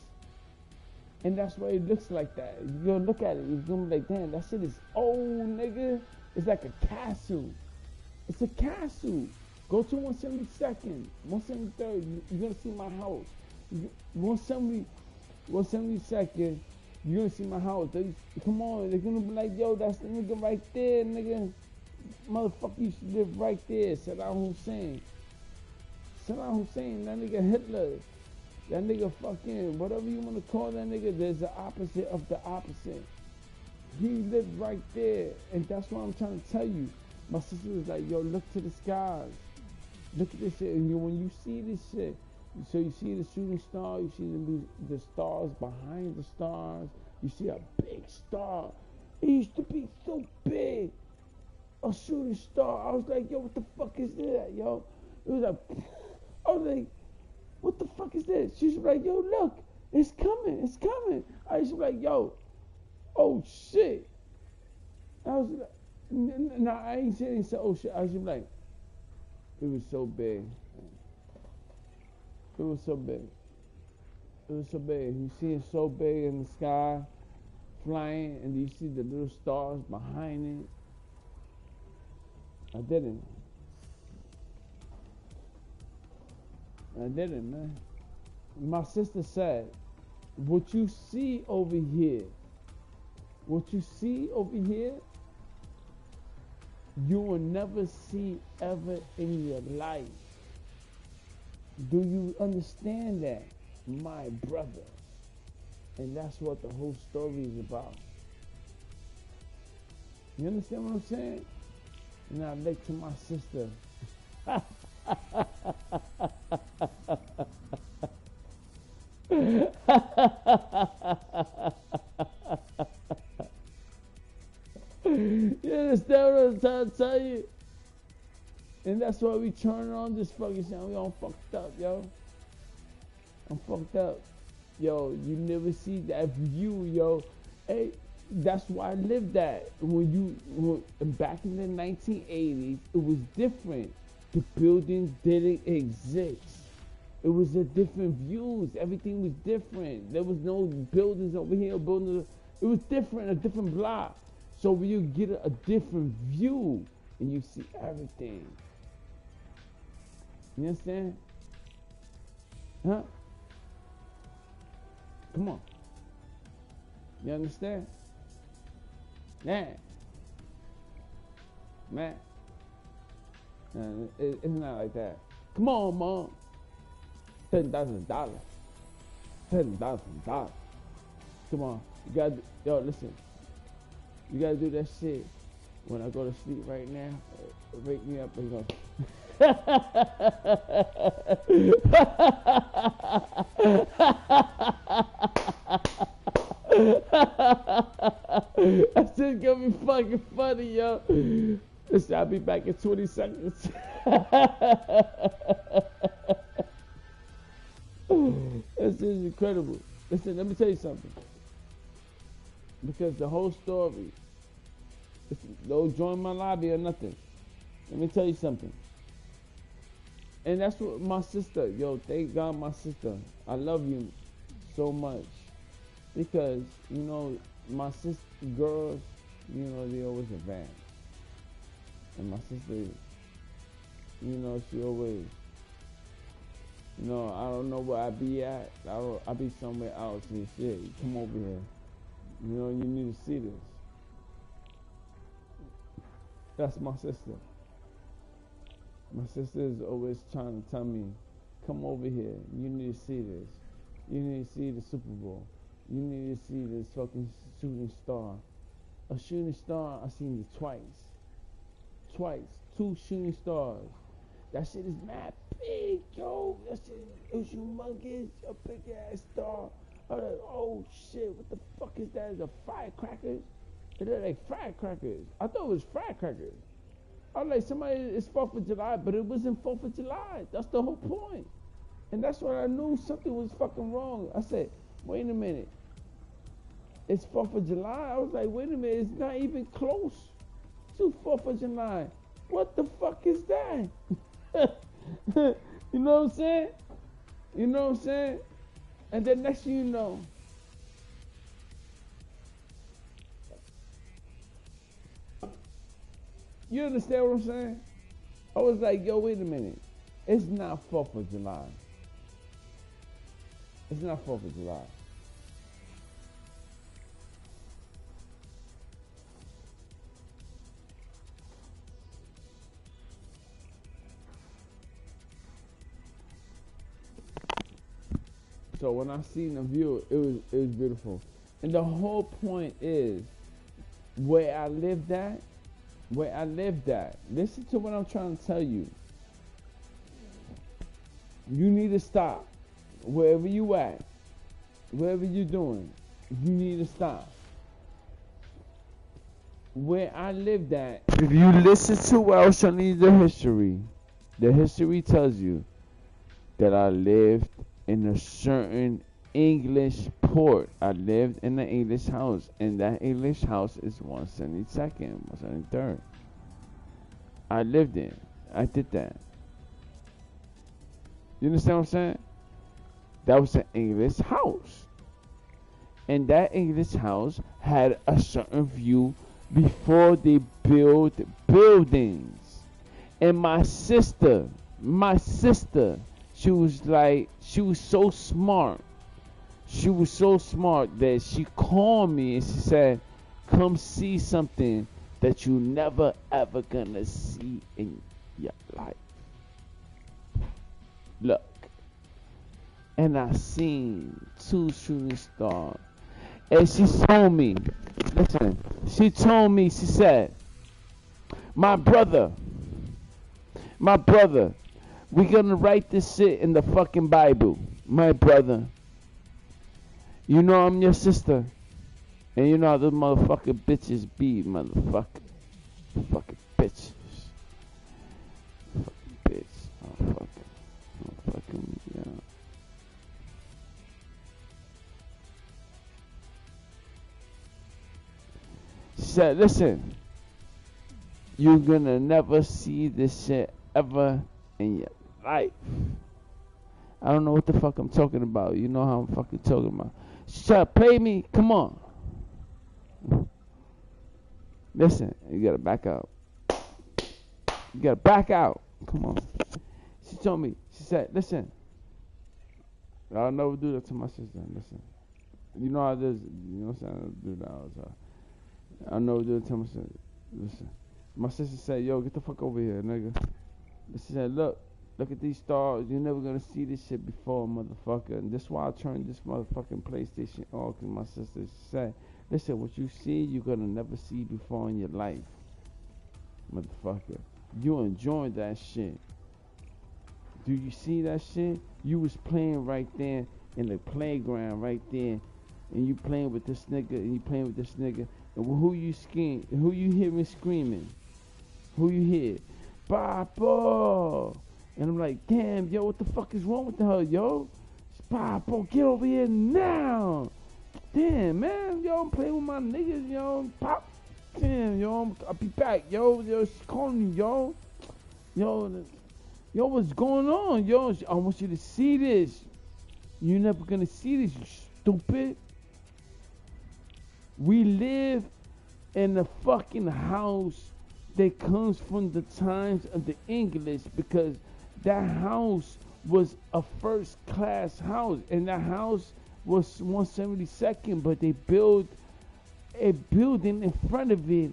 And that's why it looks like that. You're gonna look at it, you're gonna be like, damn, that shit is old, nigga. It's like a castle. It's a castle. Go to 172nd, 173rd, you're gonna see my house. 172nd, you're gonna see my house. Come on, they're gonna be like, yo, that's the nigga right there, nigga. Motherfucker, you should live right there. Saddam Hussein, that nigga Hitler. That nigga fucking, whatever you want to call that nigga, there's the opposite of the opposite. He lived right there. And that's what I'm trying to tell you. My sister was like, yo, look to the skies. Look at this shit. And when you see this shit, so you see the shooting star, you see the stars behind the stars, you see a big star. It used to be so big. A shooting star. I was like, yo, what the fuck is that, yo? It was like, I was like, what the fuck is this? She's like, yo, look, it's coming. I was like, yo, oh shit. I was like, no, I ain't saying oh shit. I was just like, it was so big. It was so big. You see it so big in the sky, flying, and you see the little stars behind it. I didn't, man. My sister said, what you see over here, you will never see ever in your life. Do you understand that, my brother? And that's what the whole story is about. You understand what I'm saying? And I look to my sister. You understand what I'm trying to tell you? And that's why we turn on this fucking shit. We all fucked up, yo. I'm fucked up. Yo, you never see that view, yo. Hey, that's why I lived that. Back in the 1980s, it was different. The buildings didn't exist. It was a different views. Everything was different. There was no buildings over here, buildings. It was different, a different block. So when you get a different view and you see everything. You understand? Huh? Come on. You understand? Man. It's not like that. Come on, Mom. $10,000. $10,000. Come on. You gotta, listen. You gotta do that shit. When I go to sleep right now, wake me up and go. That shit's gonna be fucking funny, yo. Listen, I'll be back in 20 seconds. This is incredible. Listen, let me tell you something. Because the whole story, don't join my lobby or nothing. Let me tell you something. And that's what my sister, yo, thank God my sister. I love you so much. Because, you know, my sister, girls, you know, they always advance. And my sister, you know, she always, You know, I don't know where I be at. I be somewhere else and shit. You come over here. You know, you need to see this. That's my sister. My sister is always trying to tell me, come over here. You need to see this. You need to see the Super Bowl. You need to see this fucking shooting star. A shooting star, I seen it twice. Twice. 2 shooting stars. That shit is mad big, yo. That shit is humongous. A big ass star. I was like, oh shit, what the fuck is that? Is it firecrackers? They're like firecrackers. I thought it was firecrackers. I was like, it's 4th of July, but it wasn't 4th of July. That's the whole point. And that's when I knew something was fucking wrong. I said, wait a minute. It's 4th of July. I was like, wait a minute, it's not even close to 4th of July. What the fuck is that? You know what I'm saying? You know what I'm saying? And then next thing you know, you understand what I'm saying? I was like, yo, wait a minute. It's not 4th of July. It's not 4th of July. So when I seen the view, it was beautiful. And the whole point is, where I lived at, listen to what I'm trying to tell you. You need to stop. Wherever you at, wherever you're doing, you need to stop. Where I lived at, if you listen to what I was showing you the history tells you that I lived in a certain English port. I lived in an English house, and that English house is 172nd, 173rd. I lived in. I did that. You understand what I'm saying? That was an English house. And that English house had a certain view before they built buildings. And my sister, she was so smart. She was so smart that she called me and she said, come see something that you never ever gonna see in your life. Look. And I seen 2 shooting stars. And she told me, listen, she said, my brother, we're gonna write this shit in the fucking Bible. My brother, you know I'm your sister. And you know how those motherfucking bitches be, motherfucker. Fucking bitches. Fucking bitch. Fucking, yeah. She said, listen, you're gonna never see this shit ever in your life. I don't know what the fuck I'm talking about. You know how I'm fucking talking about. She tried to play me. Come on. Listen, you gotta back out. You gotta back out. Come on. She told me, she said, listen, I'll never do that to my sister. Listen. You know how this, you know what I'm saying? I'll do that all the time. I'll never do it to my sister. Listen. My sister said, yo, get the fuck over here, nigga. She said, look at these stars. You're never gonna see this shit before, motherfucker. And that's why I turned this motherfucking PlayStation on, because my sister said, listen, what you see, you're gonna never see before in your life, motherfucker. You enjoying that shit. Do you see that shit? You was playing right there in the playground right there, and you playing with this nigga, and you playing with this nigga, and who you hearing screaming? Who you hear? Papa! And I'm like, damn, yo, what the fuck is wrong with her, yo? Papa, get over here now! Damn, man, yo, I'm playing with my niggas, yo. Pop, damn, yo, I'll be back, yo. Yo, she's calling me, yo. Yo, what's going on, yo? I want you to see this. You're never gonna see this, you stupid. We live in a fucking house that comes from the times of the English, because that house was a first class house, and that house was 172nd, but they built a building in front of it.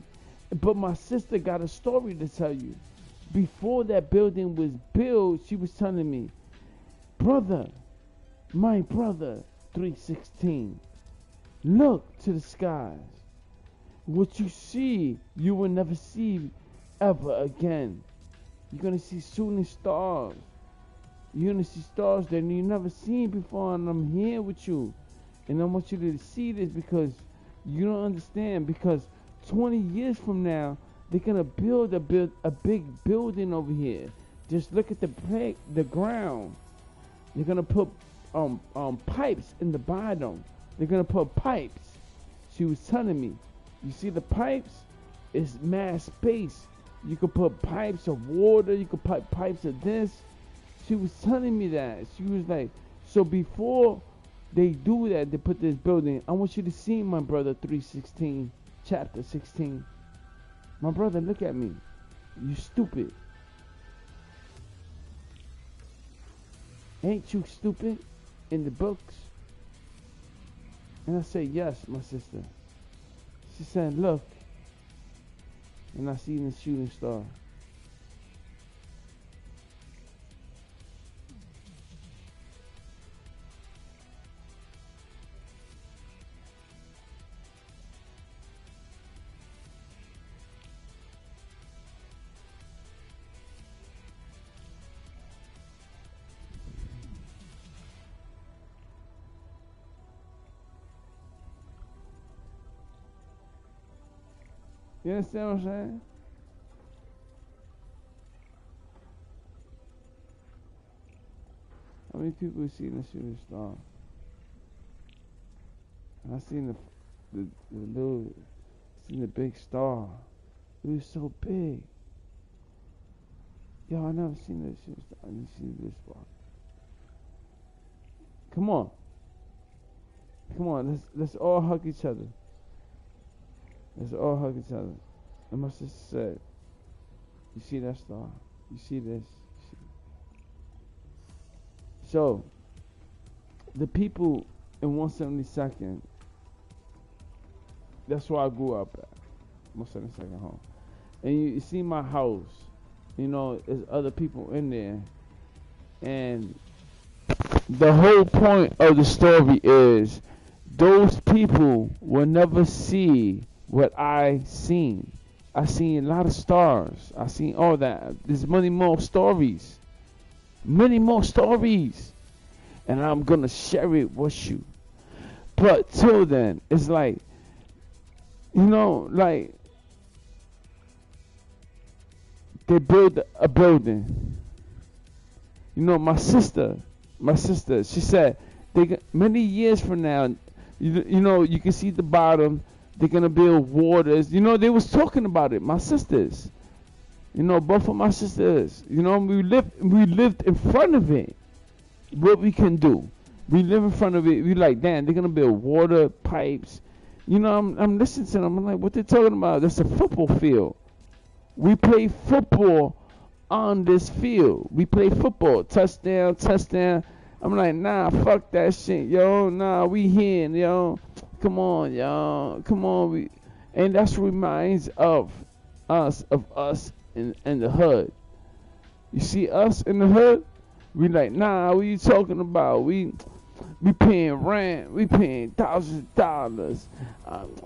But my sister got a story to tell you. Before that building was built, she was telling me, brother, my brother, 316, look to the skies. What you see, you will never see ever again. You're going to see shooting stars. You're going to see stars that you never seen before, and I'm here with you. And I want you to see this because you don't understand. Because 20 years from now, they're going to build a big building over here. Just look at the ground. They're going to put pipes in the bottom. They're going to put pipes. She was telling me, you see the pipes? It's mass space. You could put pipes of water. You could put pipes of this. She was telling me that. She was like, so before they do that, they put this building. I want you to see my brother 316, chapter 16. My brother, look at me. You stupid. Ain't you stupid in the books? And I said, yes, my sister. She said, look. And I see the shooting star. You understand what I'm saying? How many people have seen the shooting star? And I seen the big star. It was so big. Yo, I never seen that shooting star. I didn't see this far. Come on. Come on, let's all hug each other. Let's all hug each other. And my sister said, you see that star? You see this? So, the people in 172nd, that's where I grew up at. 172nd home. And you see my house. You know, there's other people in there. And the whole point of the story is those people will never see what I seen. I seen a lot of stars. I seen all that. There's many more stories. Many more stories. And I'm going to share it with you. But till then, it's like, you know, like, they build a building. You know, my sister, she said, many years from now, you know, you can see the bottom. They're going to build waters. You know, they was talking about it, my sisters. You know, both of my sisters. You know, we lived in front of it. What we can do. We live in front of it. We like, damn, they're going to build water pipes. You know, I'm listening to them. I'm like, what they talking about? That's a football field. We play football on this field. We play football. Touchdown, touchdown. I'm like, nah, fuck that shit, yo. Nah, we here, yo. Come on, y'all. Come on. And that's what reminds of us in the hood. You see us in the hood? We like, nah, what you talking about? We paying rent. We paying $1,000.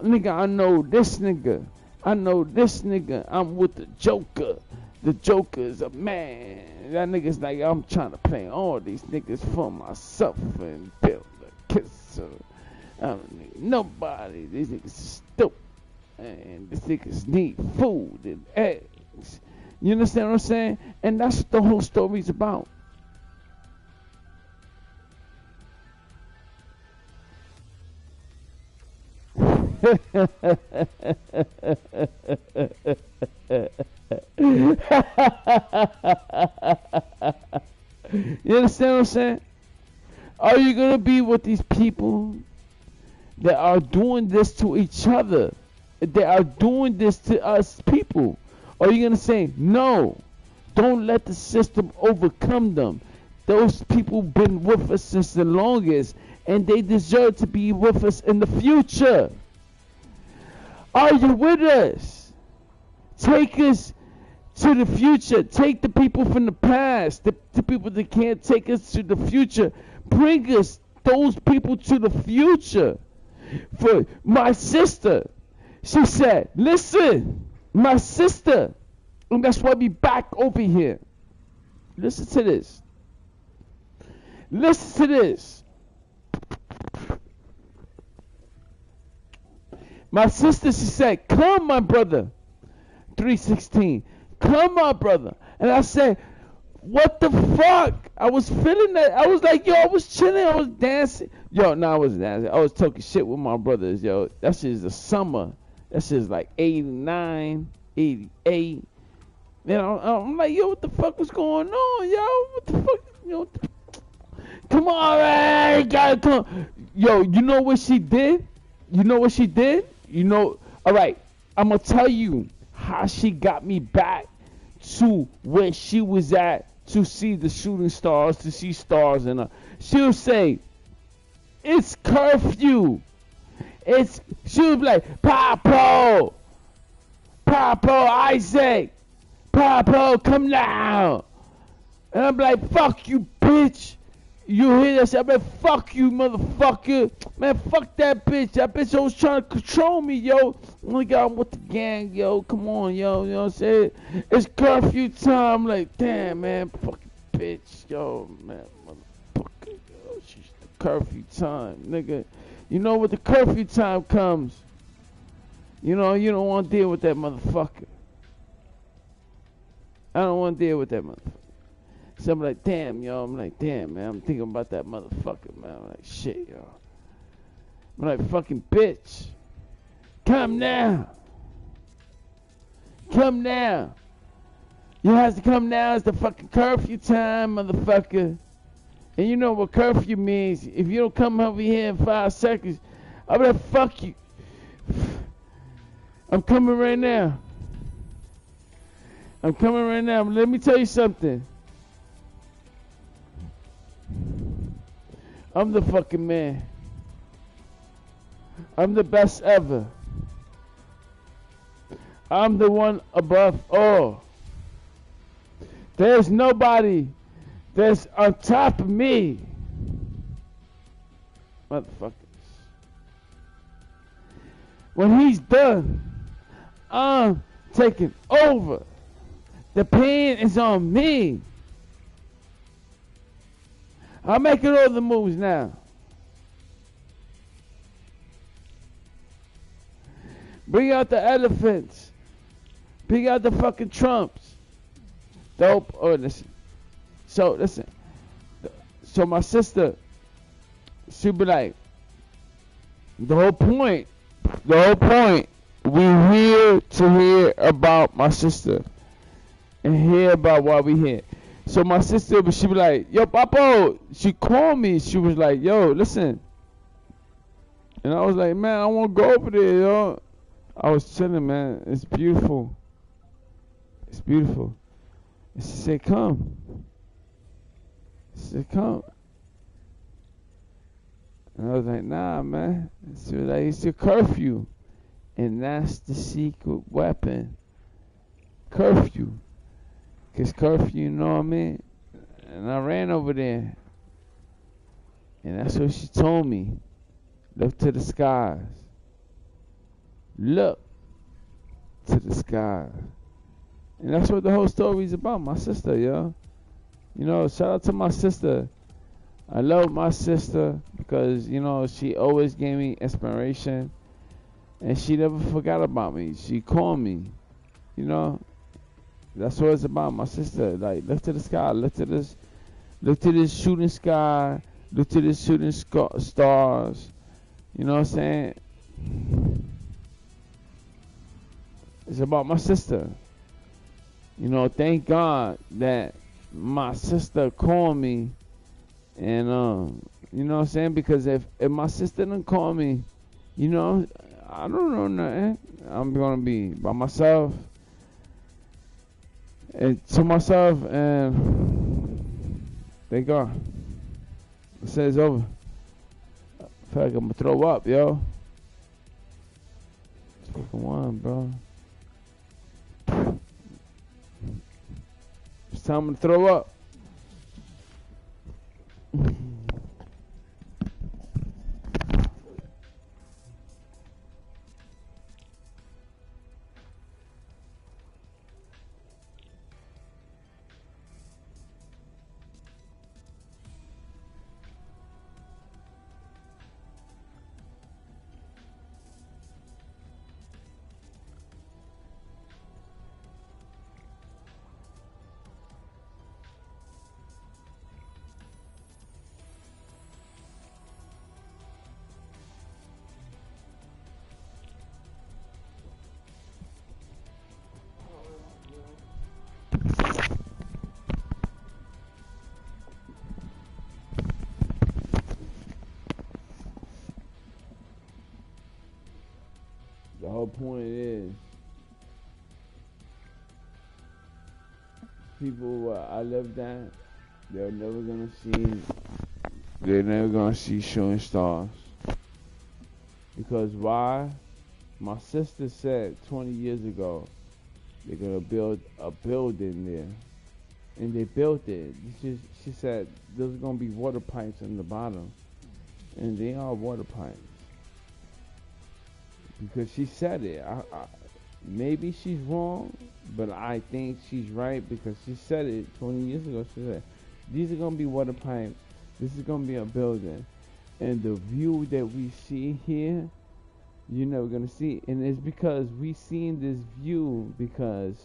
Nigga, I know this nigga. I'm with the Joker. The Joker is a man. That nigga's like, I'm trying to play all these niggas for myself and build a kisser. Nobody. These niggas is stupid. And these niggas need food and eggs. You understand what I'm saying? And that's what the whole story's about. You understand what I'm saying? Are you going to be with these people that are doing this to each other? They are doing this to us people. Are you going to say, no, don't let the system overcome them. Those people been with us since the longest, and they deserve to be with us in the future. Are you with us? Take us to the future. Take the people from the past, the people that can't take us to the future. Bring us those people to the future. For my sister, she said, listen, my sister, and that's why we back over here. Listen to this. Listen to this. My sister, she said, come, my brother. 316. Come, my brother. And I said, what the fuck? I was feeling that. I was like, yo, I was chilling. I was dancing. Yo, no, I wasn't dancing. I was talking shit with my brothers, yo. That shit is the summer. That shit is like 89, 88. Man, I'm like, yo, what the fuck was going on, yo? What the fuck? Yo, come on, man. Gotta come. Yo, you know what she did? You know what she did? You know, all right, I'm going to tell you how she got me back to where she was at to see the shooting stars, to see stars in her. She'll say, it's curfew. She would be like, Papo, Isaac, Papo, come now. And I'm like, fuck you, bitch. You hear that shit? I'm like, fuck you, motherfucker. Man, fuck that bitch. That bitch always trying to control me, yo. Look out with the gang, yo. Come on, yo. You know what I'm saying? It's curfew time. Like, damn, man. Fucking bitch, yo. Man, motherfucker, yo. It's the curfew time, nigga. You know what the curfew time comes. You know, you don't want to deal with that motherfucker. I don't want to deal with that motherfucker. So I'm like, damn, yo. I'm like, damn, man. I'm thinking about that motherfucker, man. I'm like, shit, yo. I'm like, fucking bitch. Come now. Come now. You have to come now. It's the fucking curfew time, motherfucker. And you know what curfew means. If you don't come over here in 5 seconds, I'll be like, fuck you. I'm coming right now. I'm coming right now. Let me tell you something. I'm the fucking man. I'm the best ever. I'm the one above all. There's nobody that's on top of me. Motherfuckers. When he's done, I'm taking over. The pain is on me. I'm making all the moves now. Bring out the elephants. Bring out the fucking Trumps. Dope. Oh, listen. So, listen. So, my sister, she'll be like, the whole point, we're here to hear about my sister and hear about why we here. So my sister, she be like, yo, Papo, she called me. She was like, yo, listen. And I was like, man, I want to go over there, yo. I was chilling, man. It's beautiful. It's beautiful. And she said, come. She said, come. And I was like, nah, man. She was like, it's your curfew. And that's the secret weapon. Curfew. Because curfew, you know what I mean? And I ran over there. And that's what she told me. Look to the skies. Look to the skies. And that's what the whole story is about, my sister, yo. You know, shout out to my sister. I love my sister because, you know, she always gave me inspiration. And she never forgot about me. She called me, you know. That's what it's about, my sister. Like, look to the sky, look to this shooting sky, look to this shooting stars. You know what I'm saying? It's about my sister. You know, thank God that my sister called me, and you know what I'm saying? Because if my sister didn't call me, you know, I don't know nothing. I'm gonna be by myself. And to myself, and They gone. It says over. I feel like I'm gonna throw up, yo. Fucking one, bro. It's time to throw up. The whole point is, people where I lived at, they're never gonna see shooting stars. Because why? My sister said 20 years ago, they're gonna build a building there. And they built it. She said there's gonna be water pipes in the bottom. And they are water pipes. Because she said it. Maybe she's wrong, but I think she's right because she said it 20 years ago. She said, these are going to be water pipes. This is going to be a building. And the view that we see here, you're never going to see. And it's because we seen this view because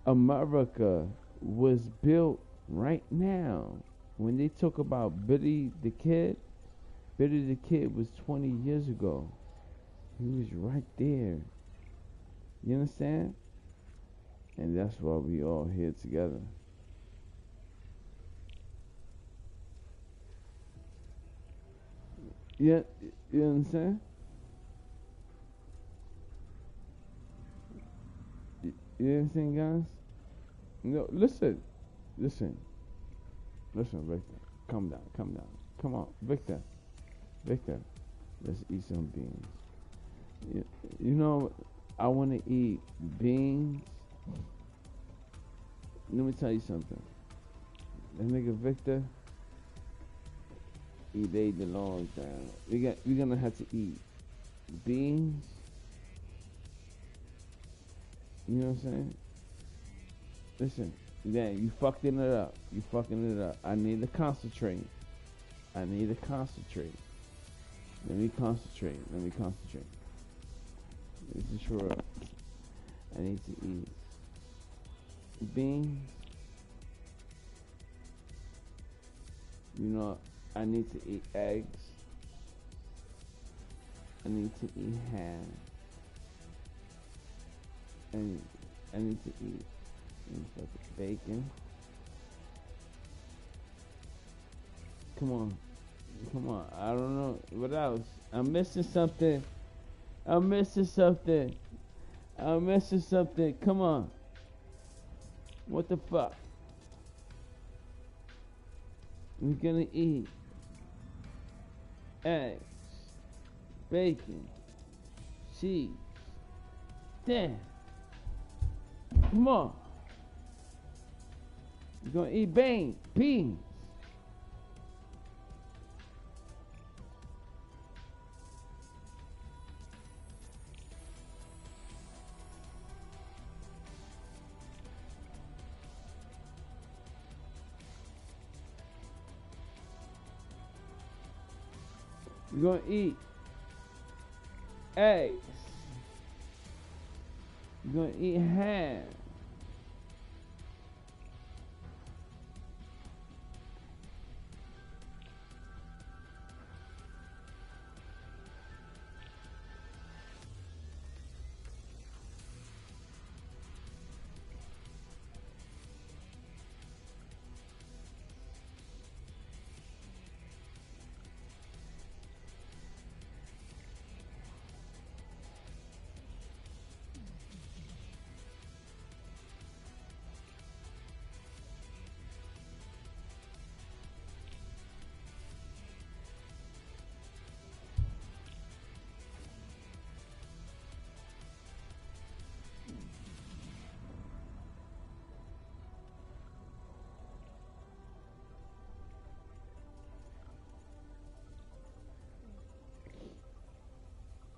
America was built right now. When they talk about Billy the Kid was 20 years ago. He was right there. You understand? And that's why we all here together. Yeah, you understand? You understand, guys? No, listen, Victor. Calm down. Come on, Victor. Let's eat some beans. You know, I want to eat beans. Let me tell you something. That nigga Victor, he laid the long time. We're gonna have to eat beans. You know what I'm saying? Listen, Dan, you fucking it up. I need to concentrate. Let me concentrate. This is sure. I need to eat beans. You know, I need to eat eggs. I need to eat ham. And I need to eat bacon. Come on. I don't know what else. I'm missing something. Come on. What the fuck? We're gonna eat eggs, bacon, cheese. Damn. Come on. We're gonna eat beans. We're gonna eat eggs. We're gonna eat ham.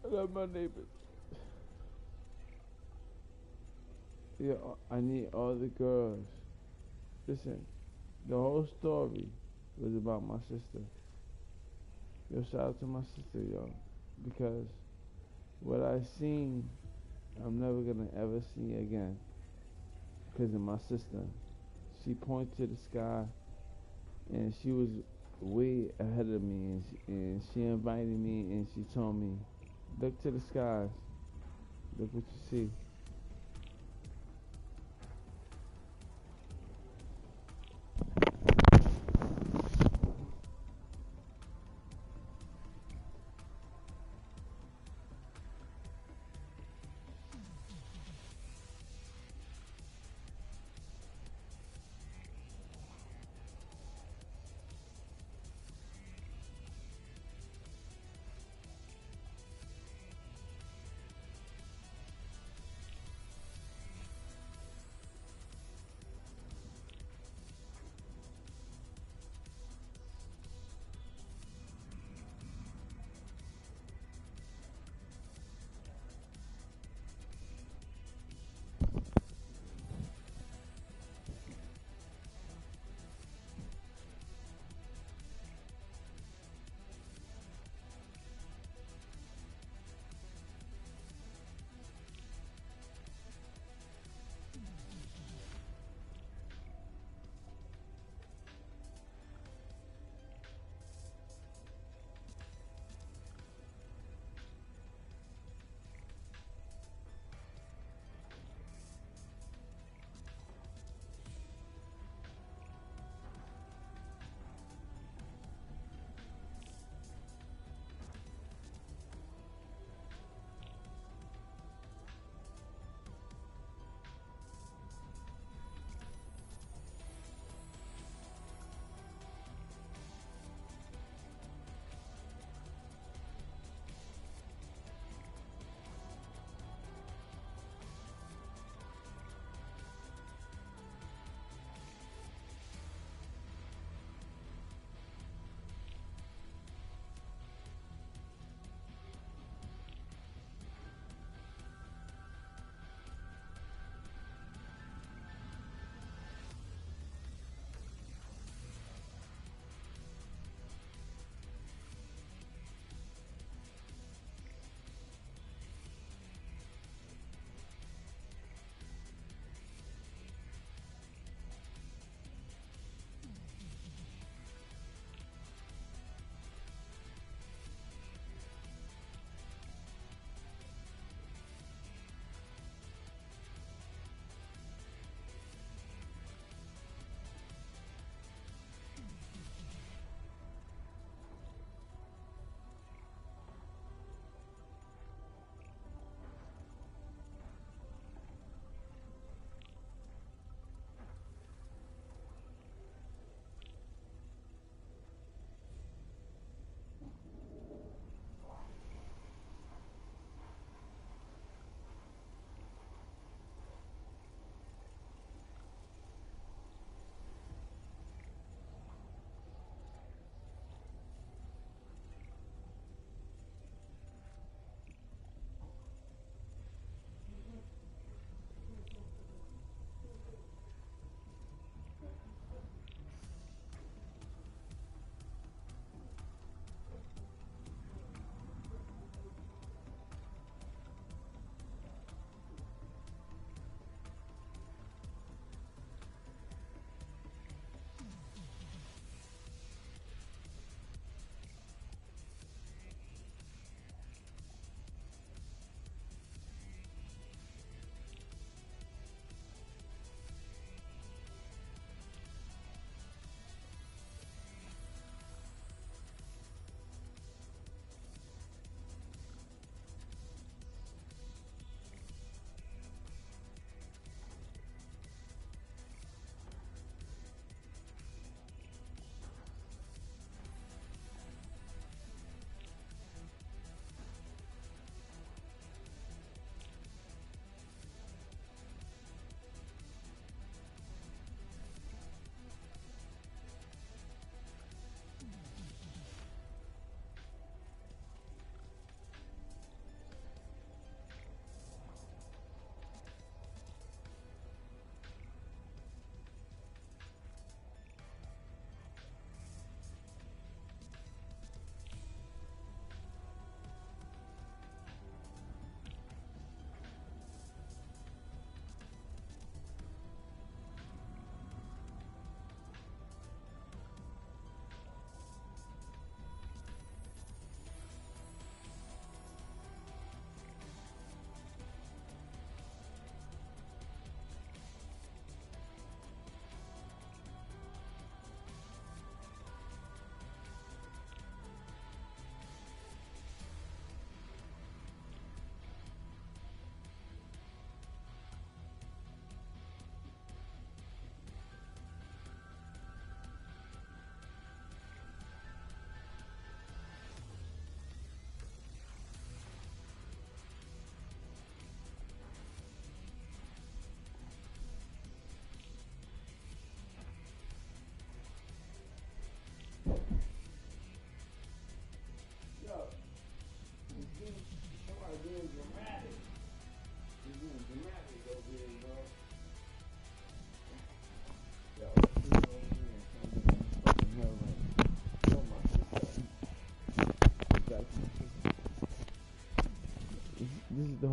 I love my neighbors. Yeah, I need all the girls. Listen, the whole story was about my sister. Yo, shout out to my sister, yo. Because what I seen, I'm never gonna ever see again. Because of my sister. She pointed to the sky, and she was way ahead of me, and she invited me, and she told me, look to the skies. Look what you see.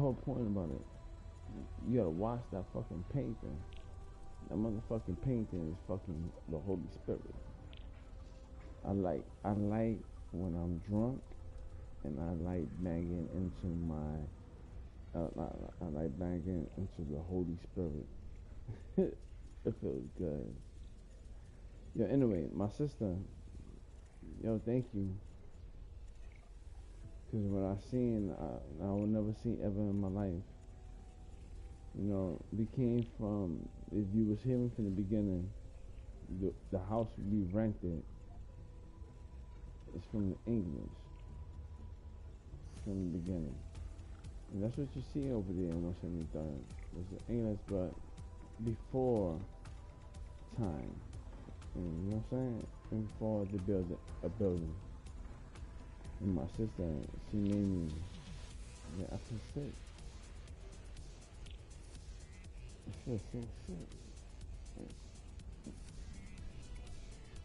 whole point about it. You gotta watch that fucking painting. That motherfucking painting is fucking the Holy Spirit. I like when I'm drunk, and I like banging into my, I like banging into the Holy Spirit. It feels good. Yo, anyway, my sister, yo, thank you. Cause what I seen, I will never see ever in my life. You know, we came from, if you was hearing from the beginning, the house we rented is from the English, from the beginning. And that's what you see over there in 173rd. It's the English, but before time. You know what I'm saying? Before the building. And my sister, she made me, yeah, I feel sick. I feel so sick.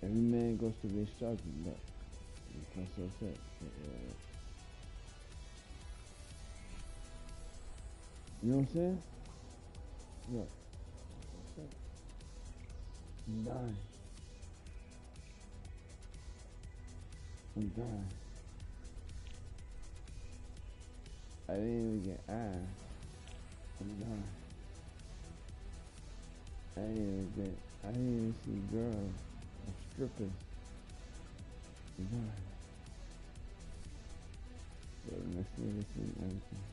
Every man goes through their struggle, but I feel so sick. You know what I'm saying? Yeah. I'm dying. I'm dying. I didn't even get ass. I'm dying. I didn't even see girls. I'm stripping. I'm dying. So next thing is everything.